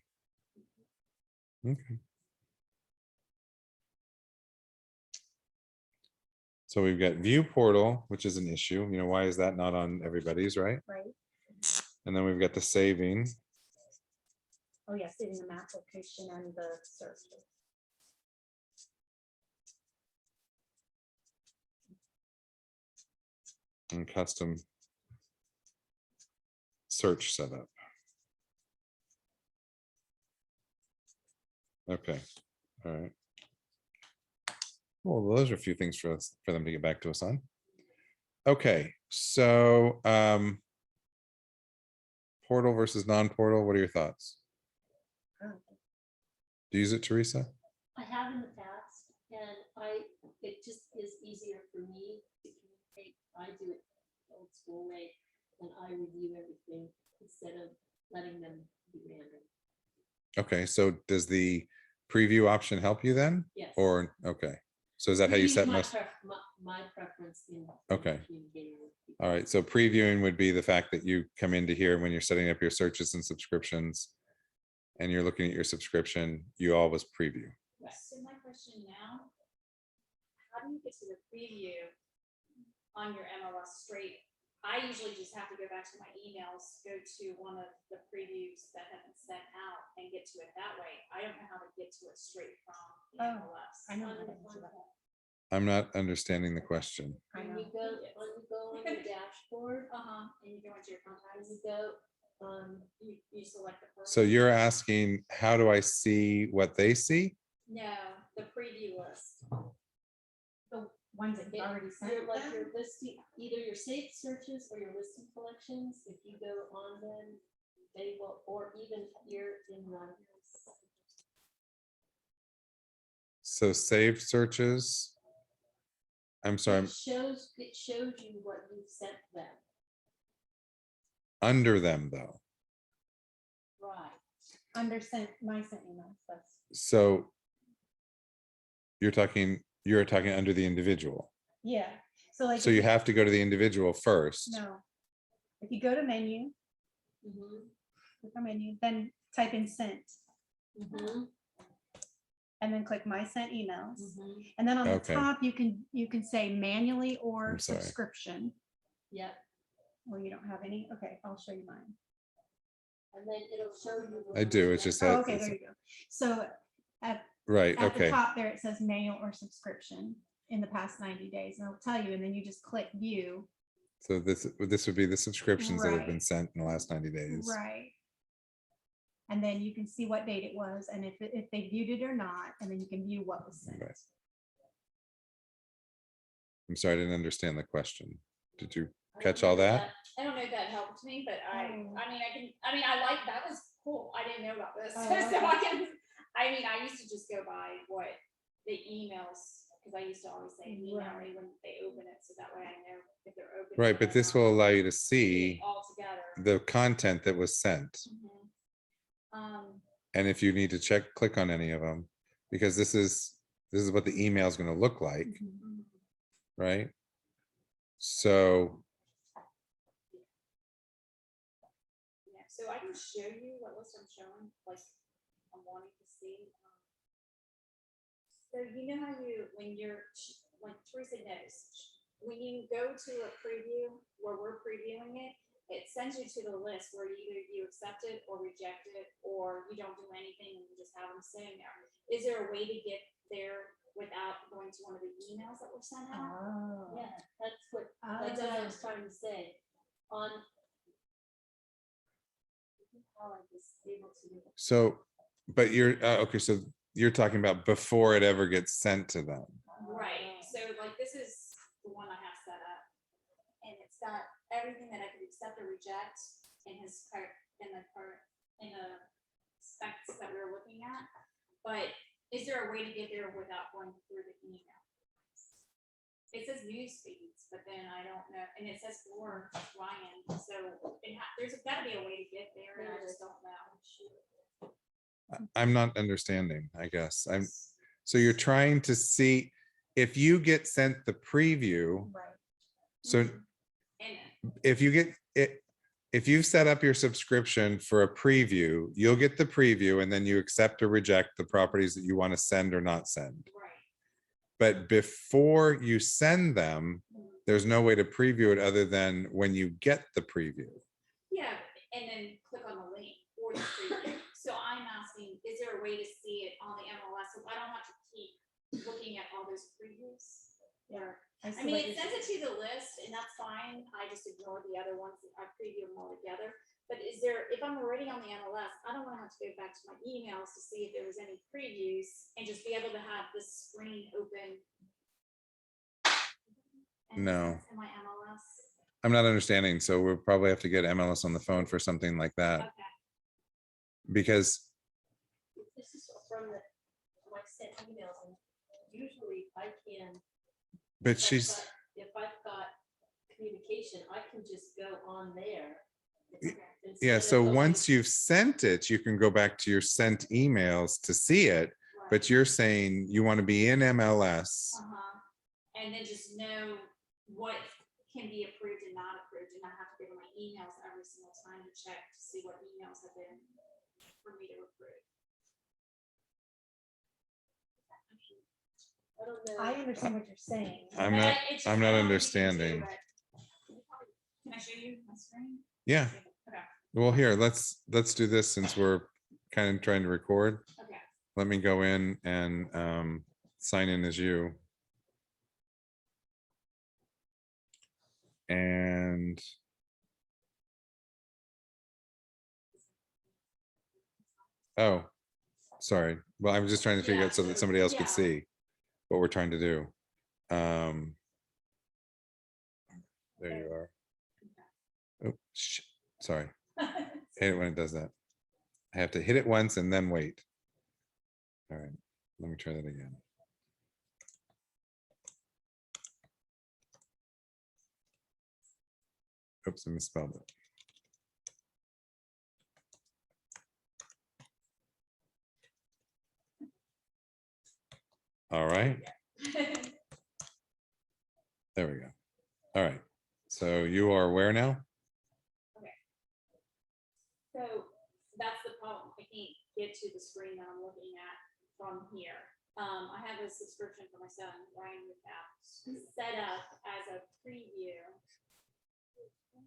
Okay. So we've got view portal, which is an issue. You know, why is that not on everybody's, right? Right. And then we've got the saving. Oh, yeah, saving the map location and the search. And custom search setup. Okay, all right. Well, those are a few things for us, for them to get back to us on. Okay, so portal versus non-portal, what are your thoughts? Do you use it, Teresa? I have in the past, and it just is easier for me to communicate. I do it the old school way, and I review everything instead of letting them be random. Okay, so does the preview option help you then? Yes. Or, okay, so is that how you Preview's set my most? my preference in Okay. communicating with people. All right, so previewing would be the fact that you come into here when you're setting up your searches and subscriptions and you're looking at your subscription, you always preview. So my question now, how do you get to the preview on your MLS straight? I usually just have to go back to my emails, go to one of the previews that have been sent out and get to it that way. I don't know how to get to it straight from the Oh, MLS. I know how to answer that. I'm not understanding the question. I When know. you go on the dashboard, And you go into your and contacts, you go, you select the person. So you're asking, how do I see what they see? No, the preview list. The ones that you already sent you're like them? your listing, either your saved searches or your listing collections, if you go on them, they will, or even here in the. So saved searches. I'm sorry, It shows you what you sent them, under them though. right? Under sent, my sent emails, that's. So you're talking under the individual. Yeah, so like. So if you have to go to the individual first. No. If you go to menu, click on menu, then type in sent, and then click my sent emails. And then on the Okay. top, you can say manually or I'm sorry. subscription. Yep, Or you don't have any, okay, I'll show you mine. and then it'll show you. what I do, you it's sent. just Oh, that, okay, there you go. So right, at the okay. top there, it says manual or subscription in the past 90 days, and it'll tell you, and then you just click view. So this would be the subscriptions that have been Right. sent in the last 90 days. Right. And then you can see what date it was, and if they viewed it or not, and then you can view what was sent. Right. I'm sorry, I didn't understand the question. Did you catch all that? I don't know if that helped me, but Oh. I like, that was cool. I didn't know about this. Oh, So I used to just go by what the emails, because I used to always say email me when they open it, so that way I know if they're open. Right, but this will allow you to see all together. the content that was sent. And if you need to click on any of them, because this is what the email is going to look like, right? So Yeah, so I can show you what list I'm showing, like I'm wanting to see. So you know how like Teresa knows, when you go to a preview where we're previewing it, it sends you to the list where either you accept it or reject it, or you don't do anything and you just have them sitting there. Is there a way to get there without going to one of the emails that were sent out? Oh. Yeah, that's what I was trying to say, on. How I was able to. so, but you're, okay, so you're talking about before it ever gets sent to them. Right, so like this is the one I have set up. And it's got everything that I could accept or reject in the specs that we were looking at. But is there a way to get there without going through the email? It says news feeds, but then I don't know, and it says for Ryan, so there's gotta be a way to get there, and I just don't know. I'm not understanding, I guess. So you're trying to see if you get sent the preview. Right. So And if you get it, if you've set up your subscription for a preview, you'll get the preview and then you accept or reject the properties that you want to send or not send. Right. But before you send them, there's no way to preview it other than when you get the preview. Yeah, and then click on the link for the preview. So I'm asking, is there a way to see it on the MLS? So I don't have to keep looking at all those previews? Yeah. I see mean, what it you're sends it saying. to the list and that's fine. I just ignore the other ones. I preview them all together. But is there, if I'm already on the MLS, I don't want to have to go back to my emails to see if there was any previews and just be able to have this screen open. No. In my MLS. I'm not understanding. So we'll probably have to get MLS on the phone for something like that. Okay. Because This is from the, when I sent emails, and usually I can. but she's, If I've got communication, I can just go on there. yeah, instead so of going- once you've sent it, you can go back to your sent emails to see it. Right. But you're saying you want to be in MLS. And then just know what can be approved and not approved, and not have to go to my emails every single time to check to see what emails have been for me to approve. I don't know. I understand what you're saying. I'm But not, it's just I'm not I don't know if you can do understanding. it. Can I show you my screen? Yeah, Okay, well, here, let's do this since we're kind of trying to record. okay. Let me go in and sign in as you. And oh, sorry. Well, I was just trying to figure Yeah, out so that so- somebody else yeah. could see what we're trying to do. There you are. Oh, shit. Sorry. Hate it when it does that. I have to hit it once and then wait. All right, let me try that again. Oops, I misspelled it. All right, there we go. All right, so you are where now? So that's the problem. I can't get to the screen that I'm looking at from here. I have a subscription for my son, Ryan, with that set up as a preview.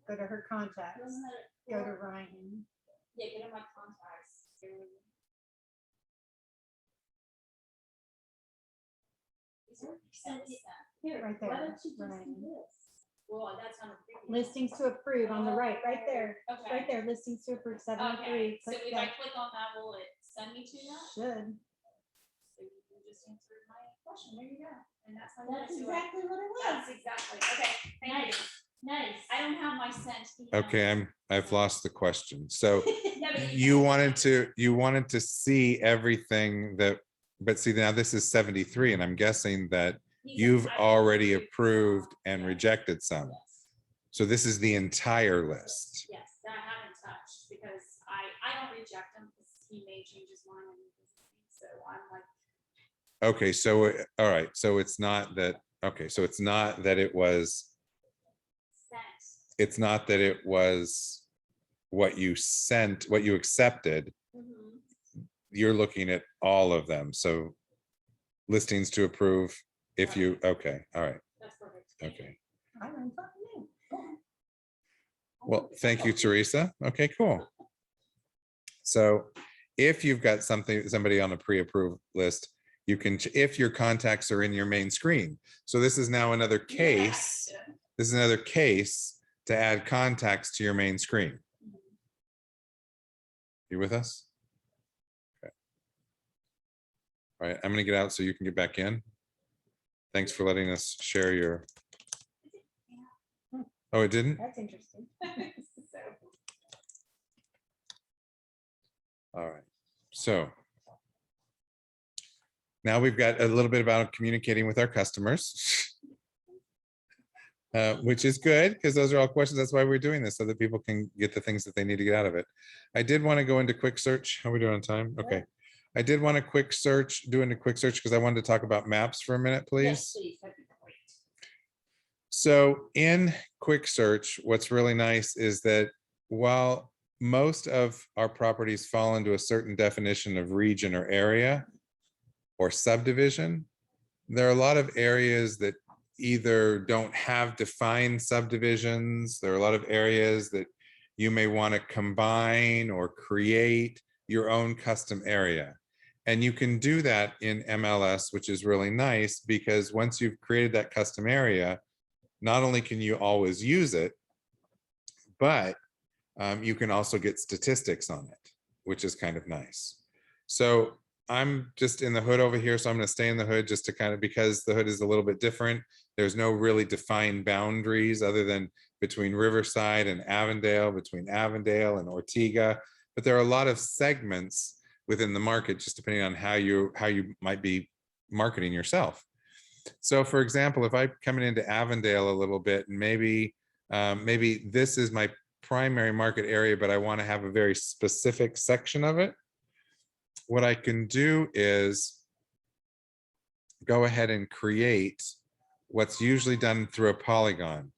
Go to her contacts, Doesn't it- go to Ryan. Yeah, go to my contacts. Here, Right why there, don't you just right. do this? Well, that's on a preview. Listings to approve on the right, right there, Okay. right there, listings to approve, 703. Okay, so Click if I that. click on that, will it send me to that? Should. So you just answered my question. There you go. And that's how you That's do it. exactly what it was. That's exactly. Okay, thank you. Nice, nice. I don't have my sent. email. Okay, I've lost the question. So No, but you can. wanted to see everything that, but see, now this is 73, and I'm guessing that He said, you've "I already approved approved some." and Yes. rejected some. Yes. So this is the entire list. Yes, that I haven't touched because I don't reject him because he may change his mind. And so I'm like, Okay, so, all right, so it's not that, okay, so it's not that it was, sent. it's not that it was what you sent, what you accepted. Mhm. You're looking at all of them. So listings to approve if you, okay, all right, That's perfect. Thank you. okay. I learned something new. Well, thank you, Teresa. Okay, cool. So if you've got somebody on a pre-approved list, you can, if your contacts are in your main screen. So this is now another case. Yeah. This is another case to add contacts to your main screen. You with us? Okay. All right, I'm gonna get out so you can get back in. Thanks for letting us share your. Oh, it didn't? That's interesting. So, All right, so. Now we've got a little bit about communicating with our customers. Which is good, because those are all questions. That's why we're doing this, so that people can get the things that they need to get out of it. I did want to go into quick search. How are we doing on time? Okay. I did want a quick search, do into quick search, because I wanted to talk about maps for a minute, Yes, please. please, that'd be great. So in quick search, what's really nice is that while most of our properties fall into a certain definition of region or area or subdivision, there are a lot of areas that either don't have defined subdivisions. There are a lot of areas that you may want to combine or create your own custom area. And you can do that in MLS, which is really nice because once you've created that custom area, not only can you always use it, but you can also get statistics on it, which is kind of nice. So I'm just in the hood over here, so I'm going to stay in the hood just to kind of, because the hood is a little bit different. There's no really defined boundaries other than between Riverside and Avondale, between Avondale and Ortega. But there are a lot of segments within the market, just depending on how you might be marketing yourself. So for example, if I'm coming into Avondale a little bit, and maybe this is my primary market area, but I want to have a very specific section of it, what I can do is go ahead and create what's usually done through a polygon.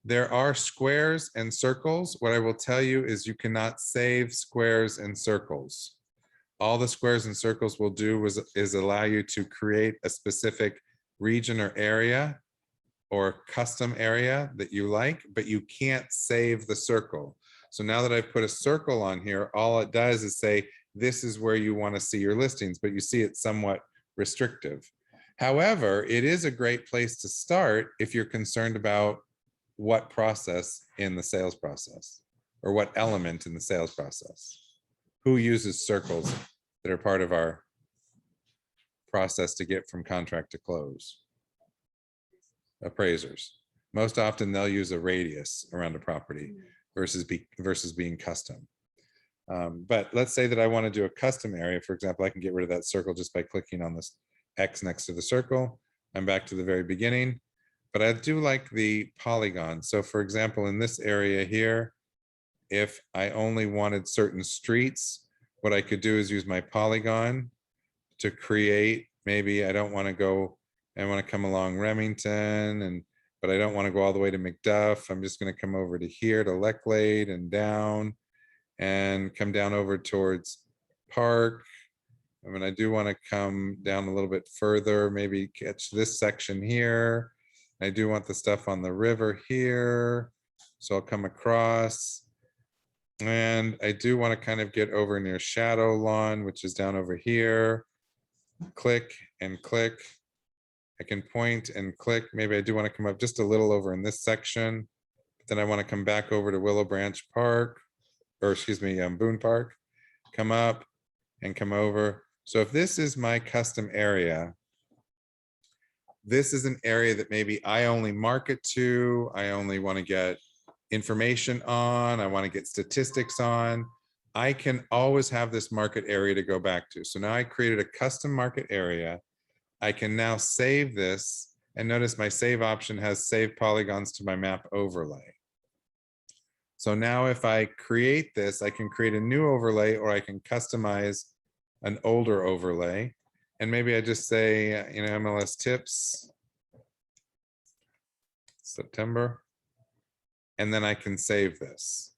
There are squares and circles. What I will tell you is you cannot save squares and circles. All the squares and circles will do is allow you to create a specific region or area or custom area that you like, but you can't save the circle. So now that I've put a circle on here, all it does is say, this is where you want to see your listings, but you see it's somewhat restrictive. However, it is a great place to start if you're concerned about what process in the sales process or what element in the sales process. Who uses circles that are part of our process to get from contract to close? Appraisers. Most often they'll use a radius around a property versus being custom. But let's say that I want to do a custom area. For example, I can get rid of that circle just by clicking on this X next to the circle. I'm back to the very beginning, but I do like the polygon. So for example, in this area here, if I only wanted certain streets, what I could do is use my polygon to create, maybe I don't want to go, I want to come along Remington, but I don't want to go all the way to McDuff. I'm just going to come over to here to Lechlade and down and come down over towards Park. I mean, I do want to come down a little bit further, maybe catch this section here. I do want the stuff on the river here. So I'll come across. And I do want to kind of get over near Shadow Lawn, which is down over here. Click and click. I can point and click. Maybe I do want to come up just a little over in this section. But then I want to come back over to Willow Branch Park, or excuse me, Boone Park. Come up and come over. So if this is my custom area, this is an area that maybe I only market to, I only want to get information on, I want to get statistics on. I can always have this market area to go back to. So now I created a custom market area. I can now save this, and notice my save option has save polygons to my map overlay. So now if I create this, I can create a new overlay, or I can customize an older overlay. And maybe I just say, MLS tips, September, and then I can save this.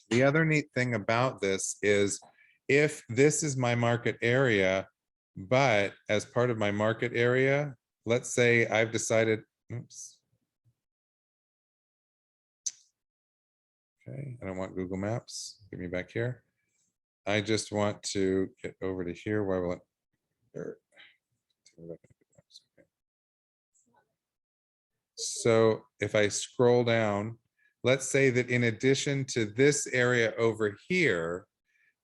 The other neat thing about this is if this is my market area, but as part of my market area, let's say I've decided, oops. Okay, I don't want Google Maps. Get me back here. I just want to get over to here. Where will it? There. So if I scroll down, let's say that in addition to this area over here,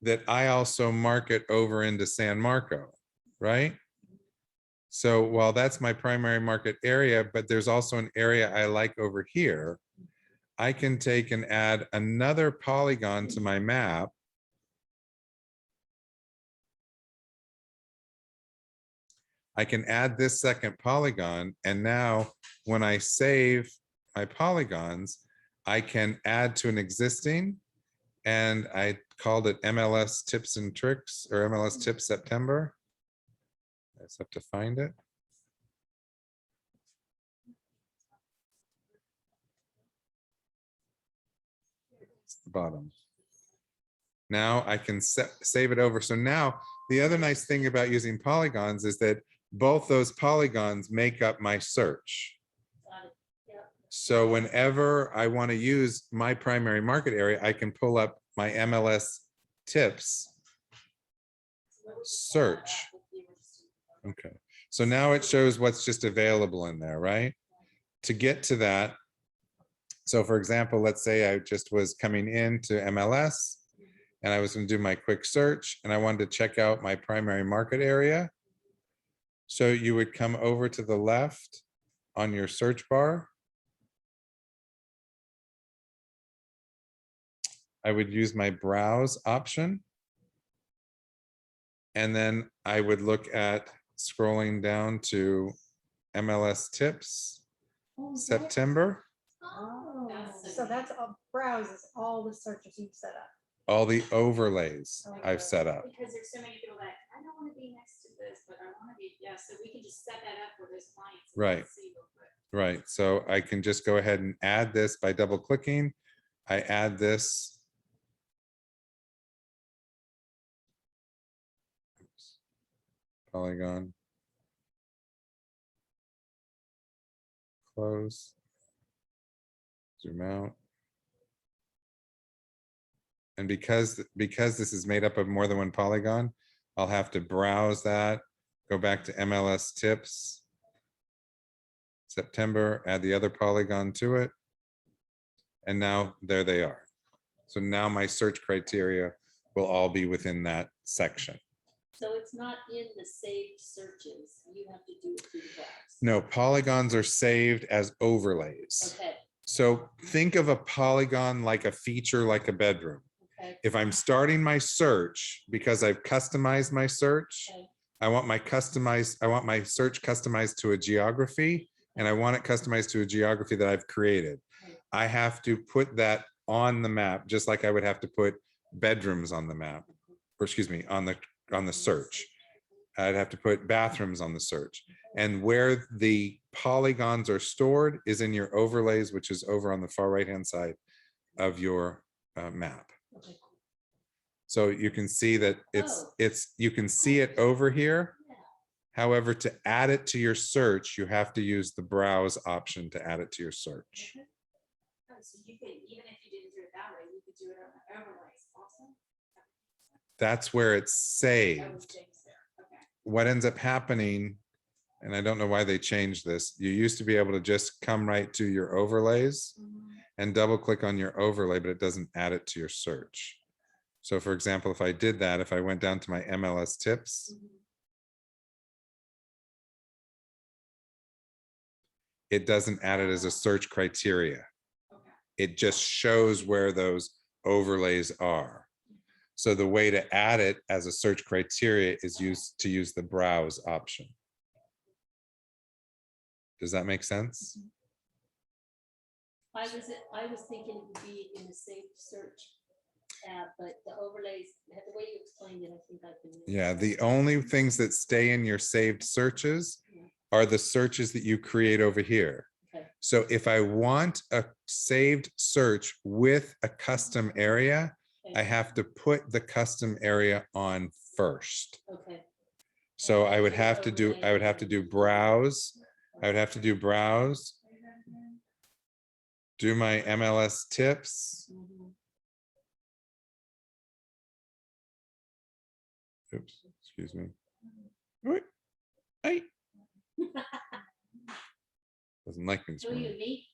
that I also market over into San Marco, right? So while that's my primary market area, but there's also an area I like over here, I can take and add another polygon to my map. I can add this second polygon, and now when I save my polygons, I can add to an existing, and I called it MLS Tips and Tricks, or MLS Tips September. I just have to find it. bottom. Now I can save it over. So now the other nice thing about using polygons is that both those polygons make up my search. Got it. Yep. So whenever I want to use my primary market area, I can pull up my MLS tips search. Okay, so now it shows what's just available in there, right? To get to that, so for example, let's say I just was coming into MLS and I was going to do my quick search and I wanted to check out my primary market area. So you would come over to the left on your search bar. I would use my browse option. And then I would look at scrolling down to MLS tips, September, Oh, so that's all, browse is all the searches you've set up. all the overlays I've set up. Because there's so many people that, I don't want to be next to this, but I want to be, yeah, so we can just set that up for those clients. and Right. see real quick. Right, so I can just go ahead and add this by double clicking. I add this. Oops. Polygon. Close. Zoom out. And because this is made up of more than one polygon, I'll have to browse that, go back to MLS tips, September, add the other polygon to it. And now there they are. So now my search criteria will all be within that section. So it's not in the saved searches. You have to do it through the browse. No, polygons are saved as overlays. Okay, So think of a polygon like a feature, like a bedroom. okay, If I'm starting my search, because I've customized my search, okay. I want my search customized to a geography, and I want it customized to a geography that I've created. I have to put that on the map, just like I would have to put bedrooms on the map, or excuse me, on the search. I'd have to put bathrooms on the search. And where the polygons are stored is in your overlays, which is over on the far right-hand side of your map. Okay. So you can see that you can see it over here. Yeah. However, to add it to your search, you have to use the browse option to add it to your search. Oh, so you could, even if you didn't do it that way, you could do it on the overlays also. That's where it's That was saved. James there, okay. What ends up happening, and I don't know why they changed this, you used to be able to just come right to your overlays and double click on your overlay, but it doesn't add it to your search. So for example, if I did that, if I went down to my MLS tips, it doesn't add it as a search criteria. Okay. It just shows where those overlays are. So the way to add it as a search criteria is to use the browse option. Does that make sense? I was thinking it would be in the saved search tab, but the overlays, the way you explained it, I think I can. Yeah, the only things that stay in your saved searches are the searches that you create over here. Okay. So if I want a saved search with a custom area, Okay. I have to put the custom area on first. Okay. So I would have to do browse. I would have to do browse, do my MLS tips. Mhm. Oops, excuse me. Wait, hey. Doesn't like me this Who you morning. meet?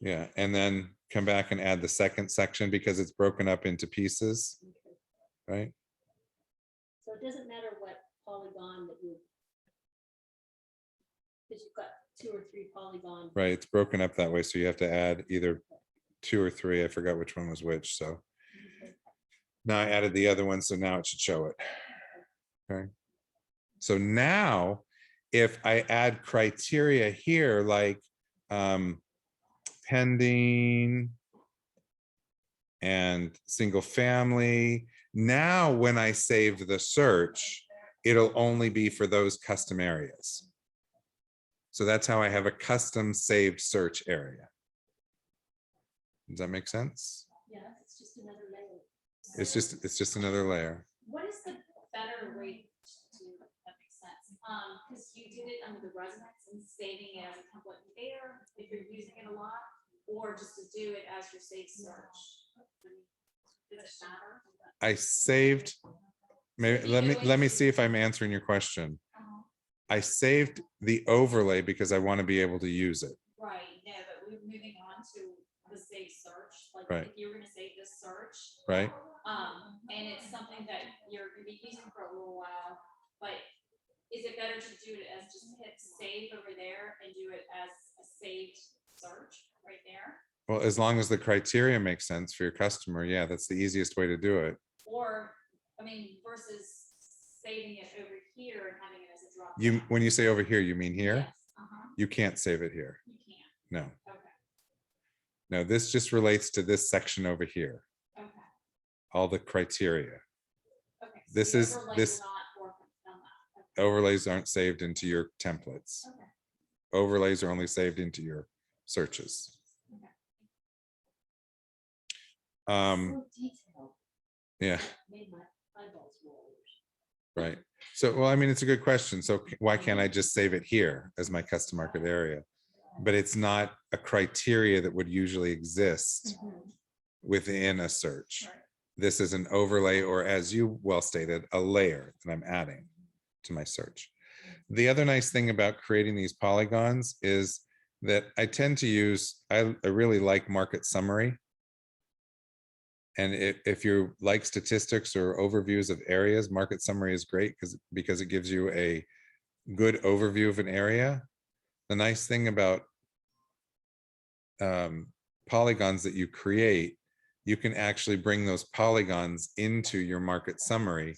Yeah, and then come back and add the second section because it's broken up into pieces, Okay. right? So it doesn't matter what polygon that you, because you've got 2 or 3 polygons. Right, it's broken up that way, so you have to add either 2 or 3. I forgot which one was which, so. Okay. Now I added the other one, so now it should show it. Okay. So now, if I add criteria here, like pending and single family, now when I save the search, it'll only be for those custom areas. So that's how I have a custom saved search area. Does that make sense? Yeah, it's just an It's just another layer. What is the better way to, that makes sense? Because you did it under the residence and saving it as a template there, if you're using it a lot, or just to do it as your safe search. Does it matter? I saved, maybe, let me see if I'm answering your question. I saved the overlay because I want to be able to use it. Right, no, but we're moving on to the safe search, like Right. if you're gonna save this search. Right? And it's something that you're gonna be using for a little while, but is it better to do it as just hit save over there and do it as a saved search right there? Well, as long as the criteria makes sense for your customer, yeah, that's the easiest way to do it. Or, I mean, versus saving it over here and having it as a drop. You, down. when you say over here, you mean here? Yes, You can't save it here. you can, No, okay, no, this just relates to this section over here, okay, all the criteria. okay. So This the is- overlay this- will not work on that. Overlays aren't saved into your templates. Okay. Overlays are only saved into your searches. So detailed, Yeah, made my eyeballs roll. right. So, well, I mean, it's a good question. So why can't I just save it here as my custom market area? But it's not a criteria that would usually exist within a search. Right. This is an overlay, or as you well stated, a layer that I'm adding to my search. The other nice thing about creating these polygons is that I tend to use, I really like market summary. And if you like statistics or overviews of areas, market summary is great because it gives you a good overview of an area. The nice thing about polygons that you create, you can actually bring those polygons into your market summary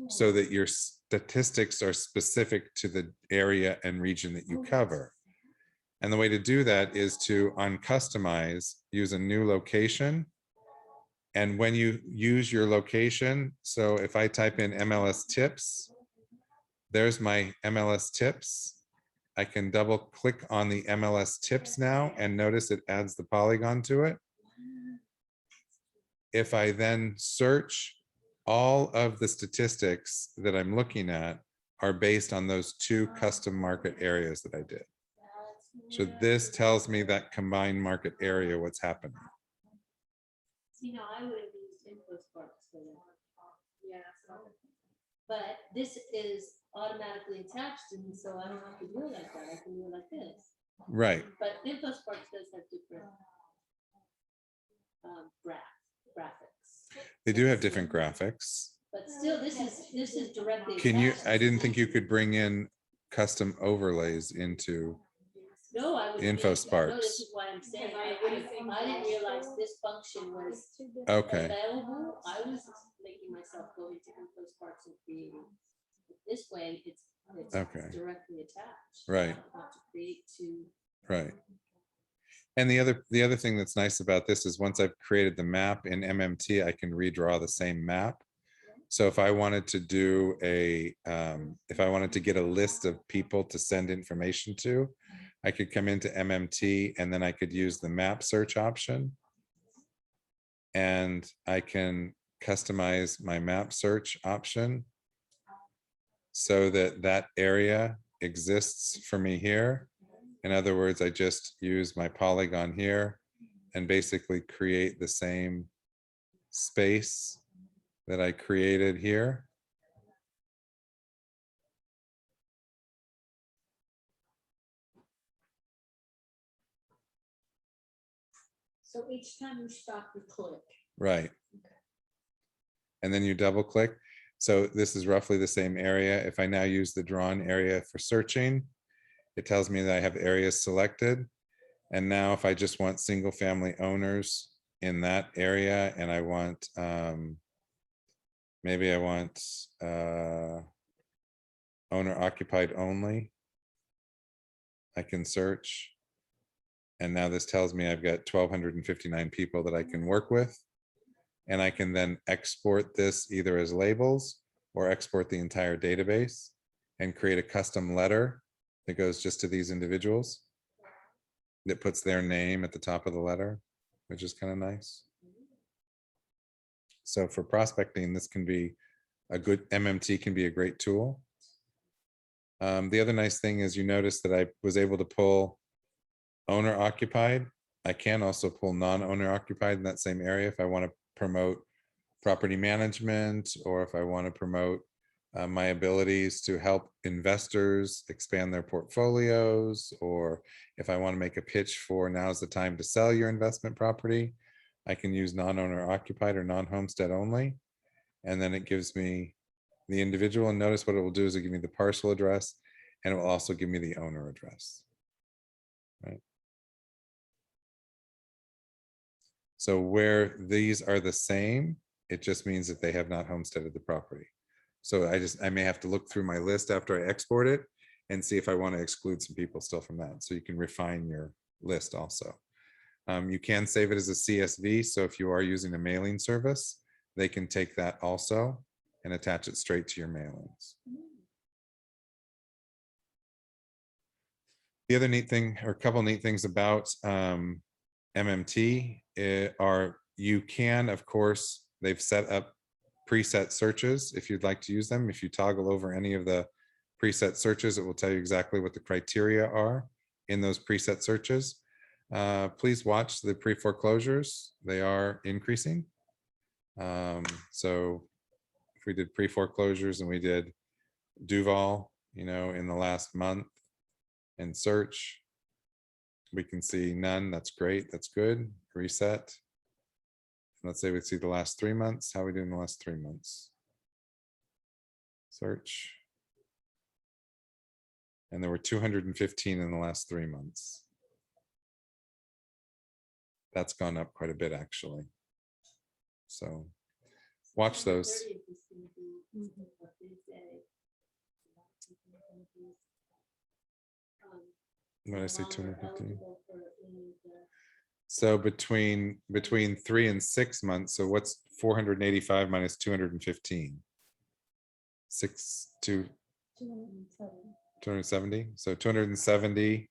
so that your statistics are specific to the area and region that you cover. And the way to do that is to uncustomize, use a new location. And when you use your location, so if I type in MLS tips, there's my MLS tips. I can double click on the MLS tips now and notice it adds the polygon to it. If I then search, all of the statistics that I'm looking at are based on those two custom market areas that I did. So this tells me that combined market area, what's happening. You know, I would have used info sparks for that. Yeah. But this is automatically attached, and so I don't have to do it like that. I can do it like this. Right, But info sparks does have different graphics. they do have different graphics. But still, this is directly. Can you, attached. I didn't think you could bring in custom overlays into, No, I was. Info No, sparks. this is why I'm saying, I didn't realize this function was okay, available. I was making myself go into info sparks and creating. This way, it's Okay. directly attached. Right. I don't have to create two. right. And the other thing that's nice about this is once I've created the map in MMT, I can redraw the same map. So if I wanted to do if I wanted to get a list of people to send information to, I could come into MMT and then I could use the map search option. And I can customize my map search option so that that area exists for me here. In other words, I just use my polygon here and basically create the same space that I created here. So each time you stop, you click. Right. And then you double click. So this is roughly the same area. If I now use the drawn area for searching, it tells me that I have areas selected. And now if I just want single family owners in that area and I want, maybe I want owner occupied only, I can search. And now this tells me I've got 1,259 people that I can work with. And I can then export this either as labels or export the entire database and create a custom letter that goes just to these individuals. That puts their name at the top of the letter, which is kind of nice. So for prospecting, this can be a good, MMT can be a great tool. The other nice thing is you notice that I was able to pull owner occupied. I can also pull non-owner occupied in that same area if I want to promote property management, or if I want to promote my abilities to help investors expand their portfolios, or if I want to make a pitch for now's the time to sell your investment property, I can use non-owner occupied or non-homestead only. And then it gives me the individual, and notice what it will do is it give me the parcel address, and it will also give me the owner address. Right. So where these are the same, it just means that they have not homesteaded the property. So I may have to look through my list after I export it and see if I want to exclude some people still from that. So you can refine your list also. You can save it as a CSV. So if you are using a mailing service, they can take that also and attach it straight to your mailings. The other neat thing, or a couple neat things about MMT are you can, of course, they've set up preset searches if you'd like to use them. If you toggle over any of the preset searches, it will tell you exactly what the criteria are in those preset searches. Please watch the pre-foreclosures. They are increasing. So if we did pre-foreclosures and we did Duval, in the last month and search, we can see none. That's great. That's good. Reset. Let's say we see the last 3 months. How are we doing the last 3 months? Search. And there were 215 in the last 3 months. That's gone up quite a bit, actually. So watch those. What did I say, 215? So between 3 and 6 months. So what's 485 minus 215? 270. So 270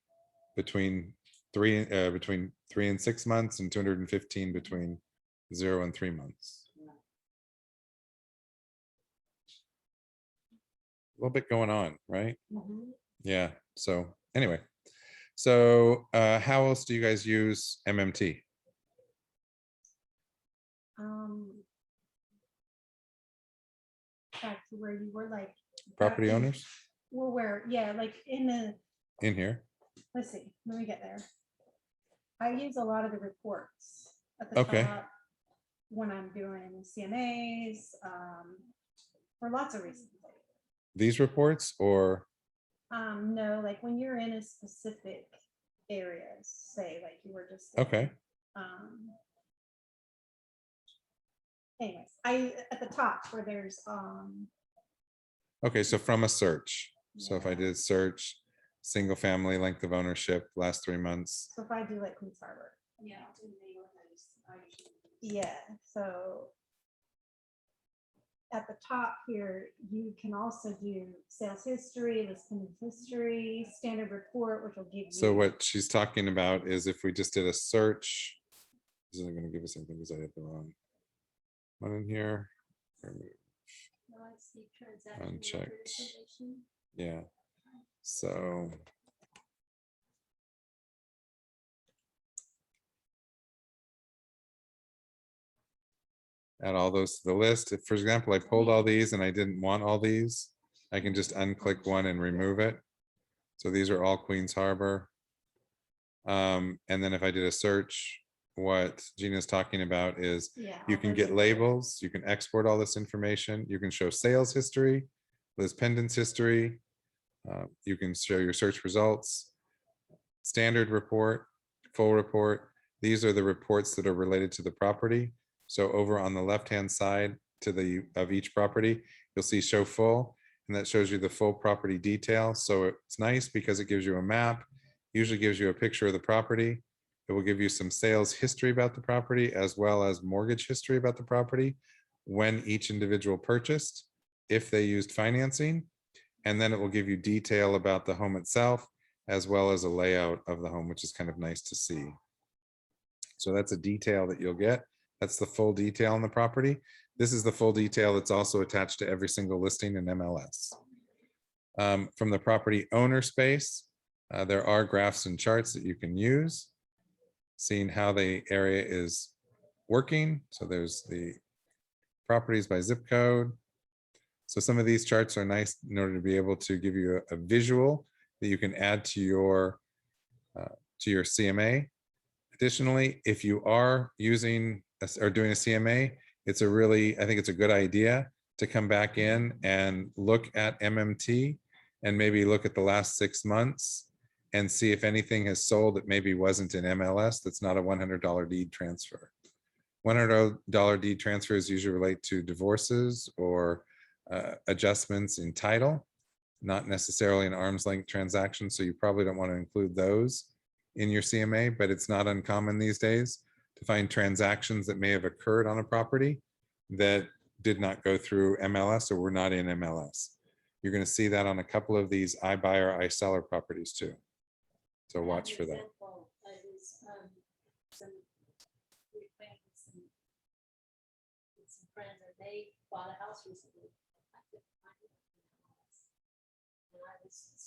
between 3 and 6 months, and 215 between 0 and 3 months. A little bit going on, right? Yeah. So anyway, so how else do you guys use MMT? Back to where you were like. Property back in- owners Well, where, yeah, like in here. let's see, let me get there. I use a lot of the reports at the Okay. top when I'm doing CMAs, for lots of reasons. These reports, or No, like when you're in a specific area, say like you were just. okay. Anyways, at the top where there's, Okay, so from a search. So if I Yeah. did search, single family, length of ownership, last 3 months. so if I do like Queens Harbor, Yeah. I'll do neighborhoods. I usually do. yeah, so at the top here, you can also do sales history, listing history, standard report, which will give you. So what she's talking about is if we just did a search, this isn't going to give us anything because I have the wrong one in here. No, I see transaction record Unchecked. information. Yeah. So add all those to the list. If, for example, I pulled all these and I didn't want all these, I can just unclick one and remove it. So these are all Queens Harbor. And then if I did a search, what Gina's talking about is Yeah. you all can those get are- labels, you can export all this information, you can show sales history, list pendants history, you can show your search results, standard report, full report. These are the reports that are related to the property. So over on the left-hand side of each property, you'll see show full, and that shows you the full property detail. So it's nice because it gives you a map, usually gives you a picture of the property. It will give you some sales history about the property, as well as mortgage history about the property, when each individual purchased, if they used financing, and then it will give you detail about the home itself, as well as a layout of the home, which is kind of nice to see. So that's a detail that you'll get. That's the full detail on the property. This is the full detail that's also attached to every single listing in MLS. From the property owner space, there are graphs and charts that you can use, seeing how the area is working. So there's the properties by zip code. So some of these charts are nice in order to be able to give you a visual that you can add to your CMA. Additionally, if you are using or doing a CMA, I think it's a good idea to come back in and look at MMT and maybe look at the last 6 months and see if anything has sold that maybe wasn't in MLS that's not a $100 deed transfer. $100 deed transfers usually relate to divorces or adjustments in title, not necessarily an arm's length transaction. So you probably don't want to include those in your CMA, but it's not uncommon these days to find transactions that may have occurred on a property that did not go through MLS or were not in MLS. You're going to see that on a couple of these iBuyer, iSeller properties too. So watch for that. Some friends, and they bought a house recently.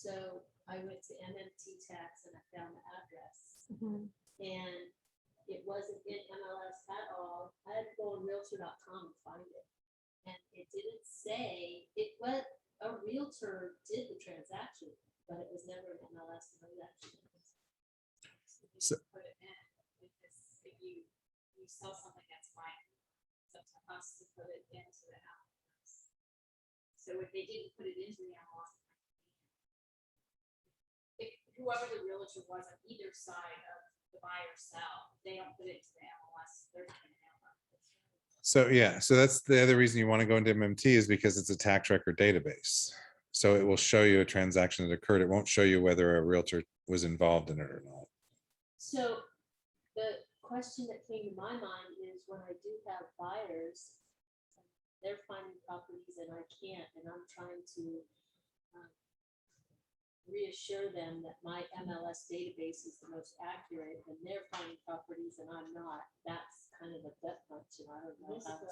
So I went to MMT tax and I found the address. And it wasn't in MLS at all. I had to go on realtor.com and find it. And it didn't say, it was, a realtor did the transaction, but it was never an MLS transaction. So- Put it in, because if you sell something that's fine, it's up to us to put it into the MLS. So if they didn't put it into the MLS, if whoever the realtor was on either side of the buy or sell, they don't put it to the MLS, they're not gonna have it. So yeah, so that's the other reason you want to go into MMT is because it's a tax record database. So it will show you a transaction that occurred. It won't show you whether a realtor was involved in it or not. So the question that came to my mind is when I do have buyers, they're finding properties and I can't, and I'm trying to reassure them that my MLS database is the most accurate, and they're finding properties and I'm not. That's kind of a gut punch, and I don't know how to.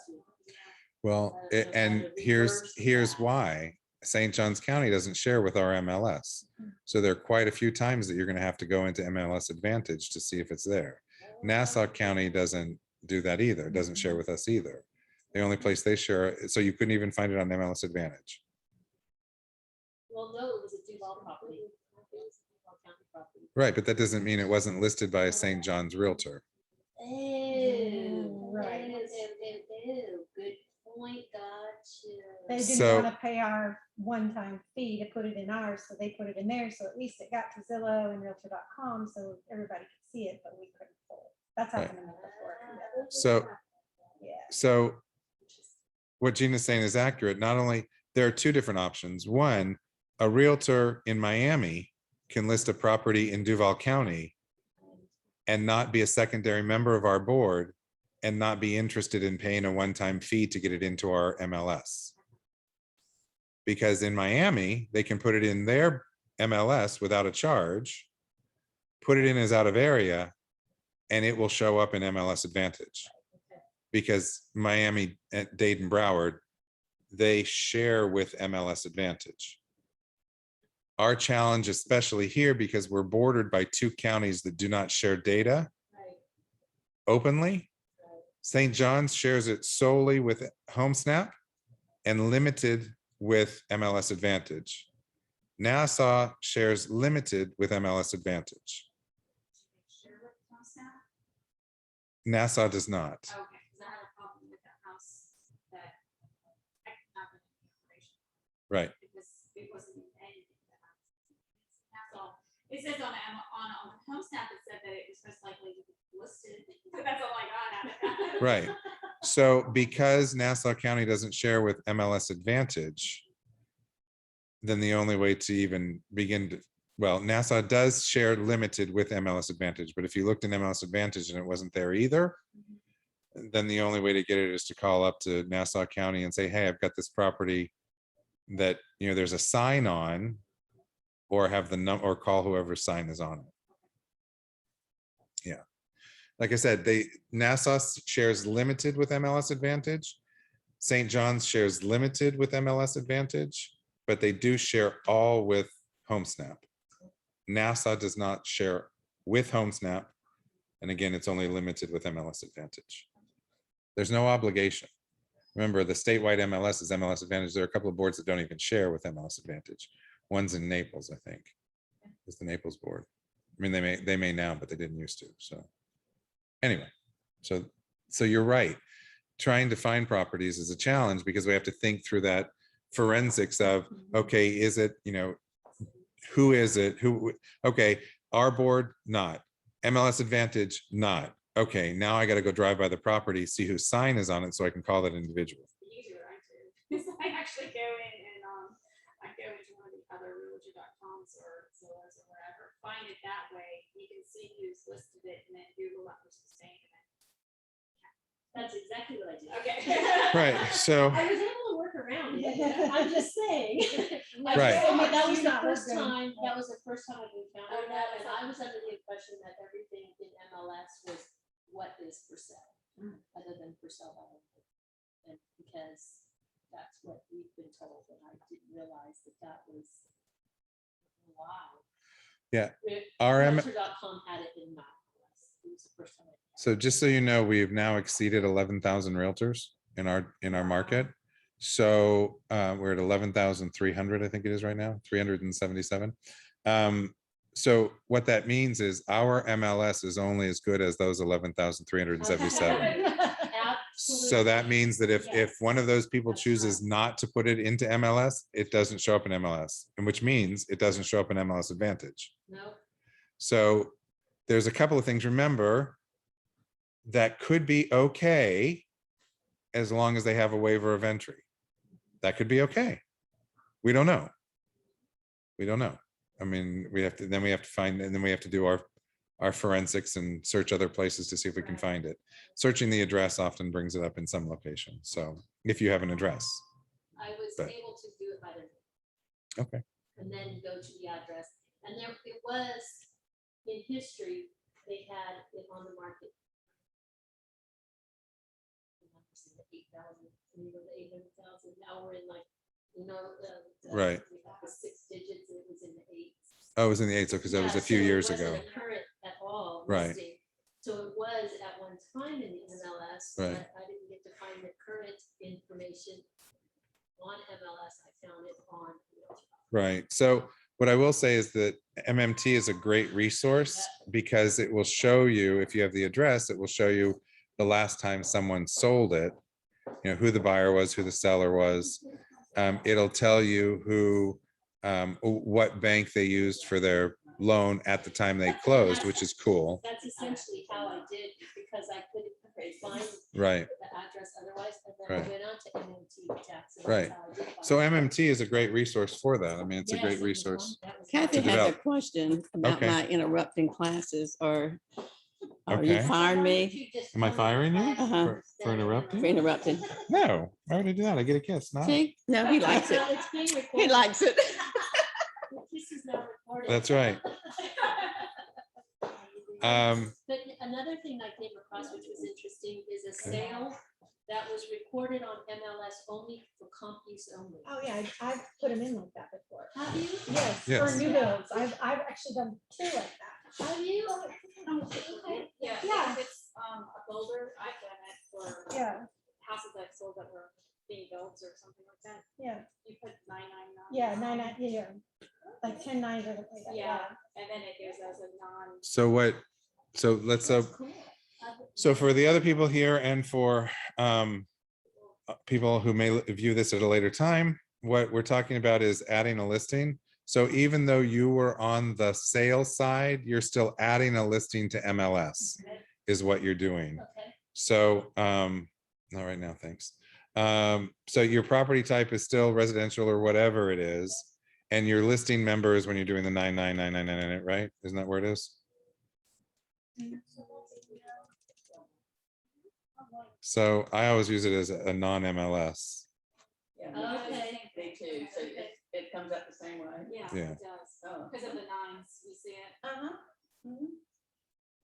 Well, I don't know how and to here's reverse that. why St. Johns County doesn't share with our MLS. So there are quite a few times that you're going to have to go into MLS Advantage to see if it's there. Nassau County doesn't do that either. It doesn't share with us either. The only place they share, so you couldn't even find it on MLS Advantage. Well, no, it was a Duval property. It was a Duval County property. Right, but that doesn't mean it wasn't listed by a St. John's realtor. Oh, Right. Good point, gotcha. They didn't So- want to pay our one-time fee to put it in ours, so they put it in there, so at least it got to Zillow and Realtor.com, so everybody could see it, but we couldn't pull it. That's Right. happened before. So, Yeah. so what Gina's saying is accurate. Not only, there are two different options. One, a realtor in Miami can list a property in Duval County and not be a secondary member of our board and not be interested in paying a one-time fee to get it into our MLS. Because in Miami, they can put it in their MLS without a charge, put it in as out of area, and it will show up in MLS Advantage. Because Miami, Dade and Broward, they share with MLS Advantage. Our challenge, especially here, because we're bordered by two counties that do not share data Right, openly. right. St. John's shares it solely with HomeSnap and limited with MLS Advantage. Nassau shares limited with MLS Advantage. Share with us now? Nassau does not. Okay, because I had a problem with that house that I could not get the information. Right. Because it wasn't in anything. That's all. It says on HomeSnap, it said that it was most likely to be listed. That's all I got. Right. So because Nassau County doesn't share with MLS Advantage, then the only way to even begin to, well, Nassau does share limited with MLS Advantage, but if you looked in MLS Advantage and it wasn't there either, then the only way to get it is to call up to Nassau County and say, hey, I've got this property that, there's a sign on, or have the number, or call whoever's sign is on it. Yeah. Like I said, Nassau shares limited with MLS Advantage. St. John's shares limited with MLS Advantage, but they do share all with HomeSnap. Nassau does not share with HomeSnap. And again, it's only limited with MLS Advantage. There's no obligation. Remember, the statewide MLS is MLS Advantage. There are a couple of boards that don't even share with MLS Advantage. One's in Naples, I think. It's the Naples board. I mean, they may now, but they didn't used to. So anyway, so you're right. Trying to find properties is a challenge because we have to think through that forensics of, okay, is it, who is it? Okay, our board, not. MLS Advantage, not. Okay, now I got to go drive by the property, see whose sign is on it so I can call that individual. Easier, I actually go in and, I go into one of the other realtor.coms or Zillows or whatever, find it that way. You can see who's listed it and then Google that person's name. That's exactly what I did. Okay. Right, so, I was able to work around it. I'm just saying. Right. That was the Not first working. time, that was the first time I've encountered Oh, that, no, and I was under the impression that everything in MLS was what is for sale, other than for sale by owner. And because that's what we've been told, and I didn't realize that was, wow. Yeah, RM, Realtor.com had it in my MLS. It was the first time. so just so you know, we have now exceeded 11,000 realtors in our market. So we're at 11,300, I think it is right now, 377. So what that means is our MLS is only as good as those 11,377. So that means that if one of those people chooses not to put it into MLS, it doesn't show up in MLS, and which means it doesn't show up in MLS Advantage. No. So there's a couple of things. Remember, that could be okay as long as they have a waiver of entry. That could be okay. We don't know. We don't know. I mean, we have to find, and then we have to do our forensics and search other places to see if we can find it. Searching the address often brings it up in some location. So if you have an address. I was But- able to do it by the. Okay. And then go to the address, and there it was, in history, they had it on the market. 8,000, and you go to 800,000, now we're in like, Right. we have the 6 digits, and it was in the 8s. Oh, it was in the 8th, so because that was Yeah, a few so it years wasn't ago. a current at all. Right. listing. So it was at one time in the MLS, Right. but I didn't get to find the current information on MLS. I found it on. Right. So what I will say is that MMT is a great resource because it will show you, if you have the address, it will show you the last time someone sold it, who the buyer was, who the seller was. It'll tell you what bank they used for their loan at the time they closed, which is cool. That's essentially how I did, because I couldn't find Right. the address otherwise, and then I Right. went on to MMT tax. and Right. that's how I did find So it. MMT is a great resource for that. I mean, it's a Yes, great it was resource. that was Kathy To has a develop. question about Okay. my interrupting classes, or are you Okay. firing Why me don't you just Am I tell me firing you class Uh-huh. for interrupting? for interrupting? No, why would I do that? I get a kiss. No. See, no, he likes it. Well, it's being He recorded. likes it. The kiss is not recorded. That's right. But another thing I came across, which was interesting, is a sale that was recorded on MLS only for comp use only. Oh, yeah, I've put them in like that before. Have you? Yes, Yes. for new builds. I've actually done 2 like that. Have you? Okay, yeah, Yeah. if it's, a builder, I've done it for Yeah, houses that sold that were being built or something like that. yeah, You put 999. yeah, 9, yeah, like 10 9 or like that. Yeah, and then it goes as a non. So for the other people here and for people who may view this at a later time, what we're talking about is adding a listing. So even though you were on the sales side, you're still adding a listing to MLS is what you're doing. Okay. So, not right now, thanks. So your property type is still residential or whatever it is. And your listing member is when you're doing the 99999, right? Isn't that where it is? So I always use it as a non-MLS. Okay. Me too, so it comes up the same way. Yeah, Yeah. it does. Oh. Because of the nines, we see it.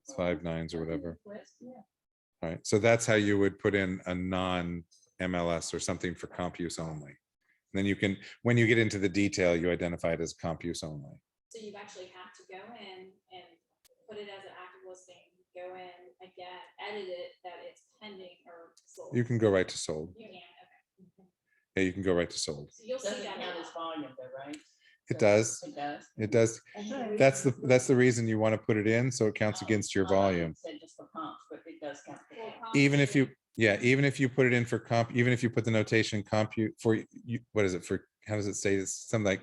It's 5 9s or whatever. Yeah. All right, so that's how you would put in a MLS or something for comp use only. Then you can, when you get into the detail, you identify it as comp use only. So you actually have to go in and put it as an active listing, go in again, edit it, that it's pending or sold. You can go right to sold. You can, okay. Yeah, you can go right to sold. So you'll see Doesn't that. count as volume though, right? It does. It does. It does. Good. That's the reason you want to put it in, so it counts against your I thought it volume. said just for comps, but it does count. for Well, comp. comp Even if is- you, yeah, even if you put it in for comp, even if you put the notation compute for you, what is it for, how does it say? It's something like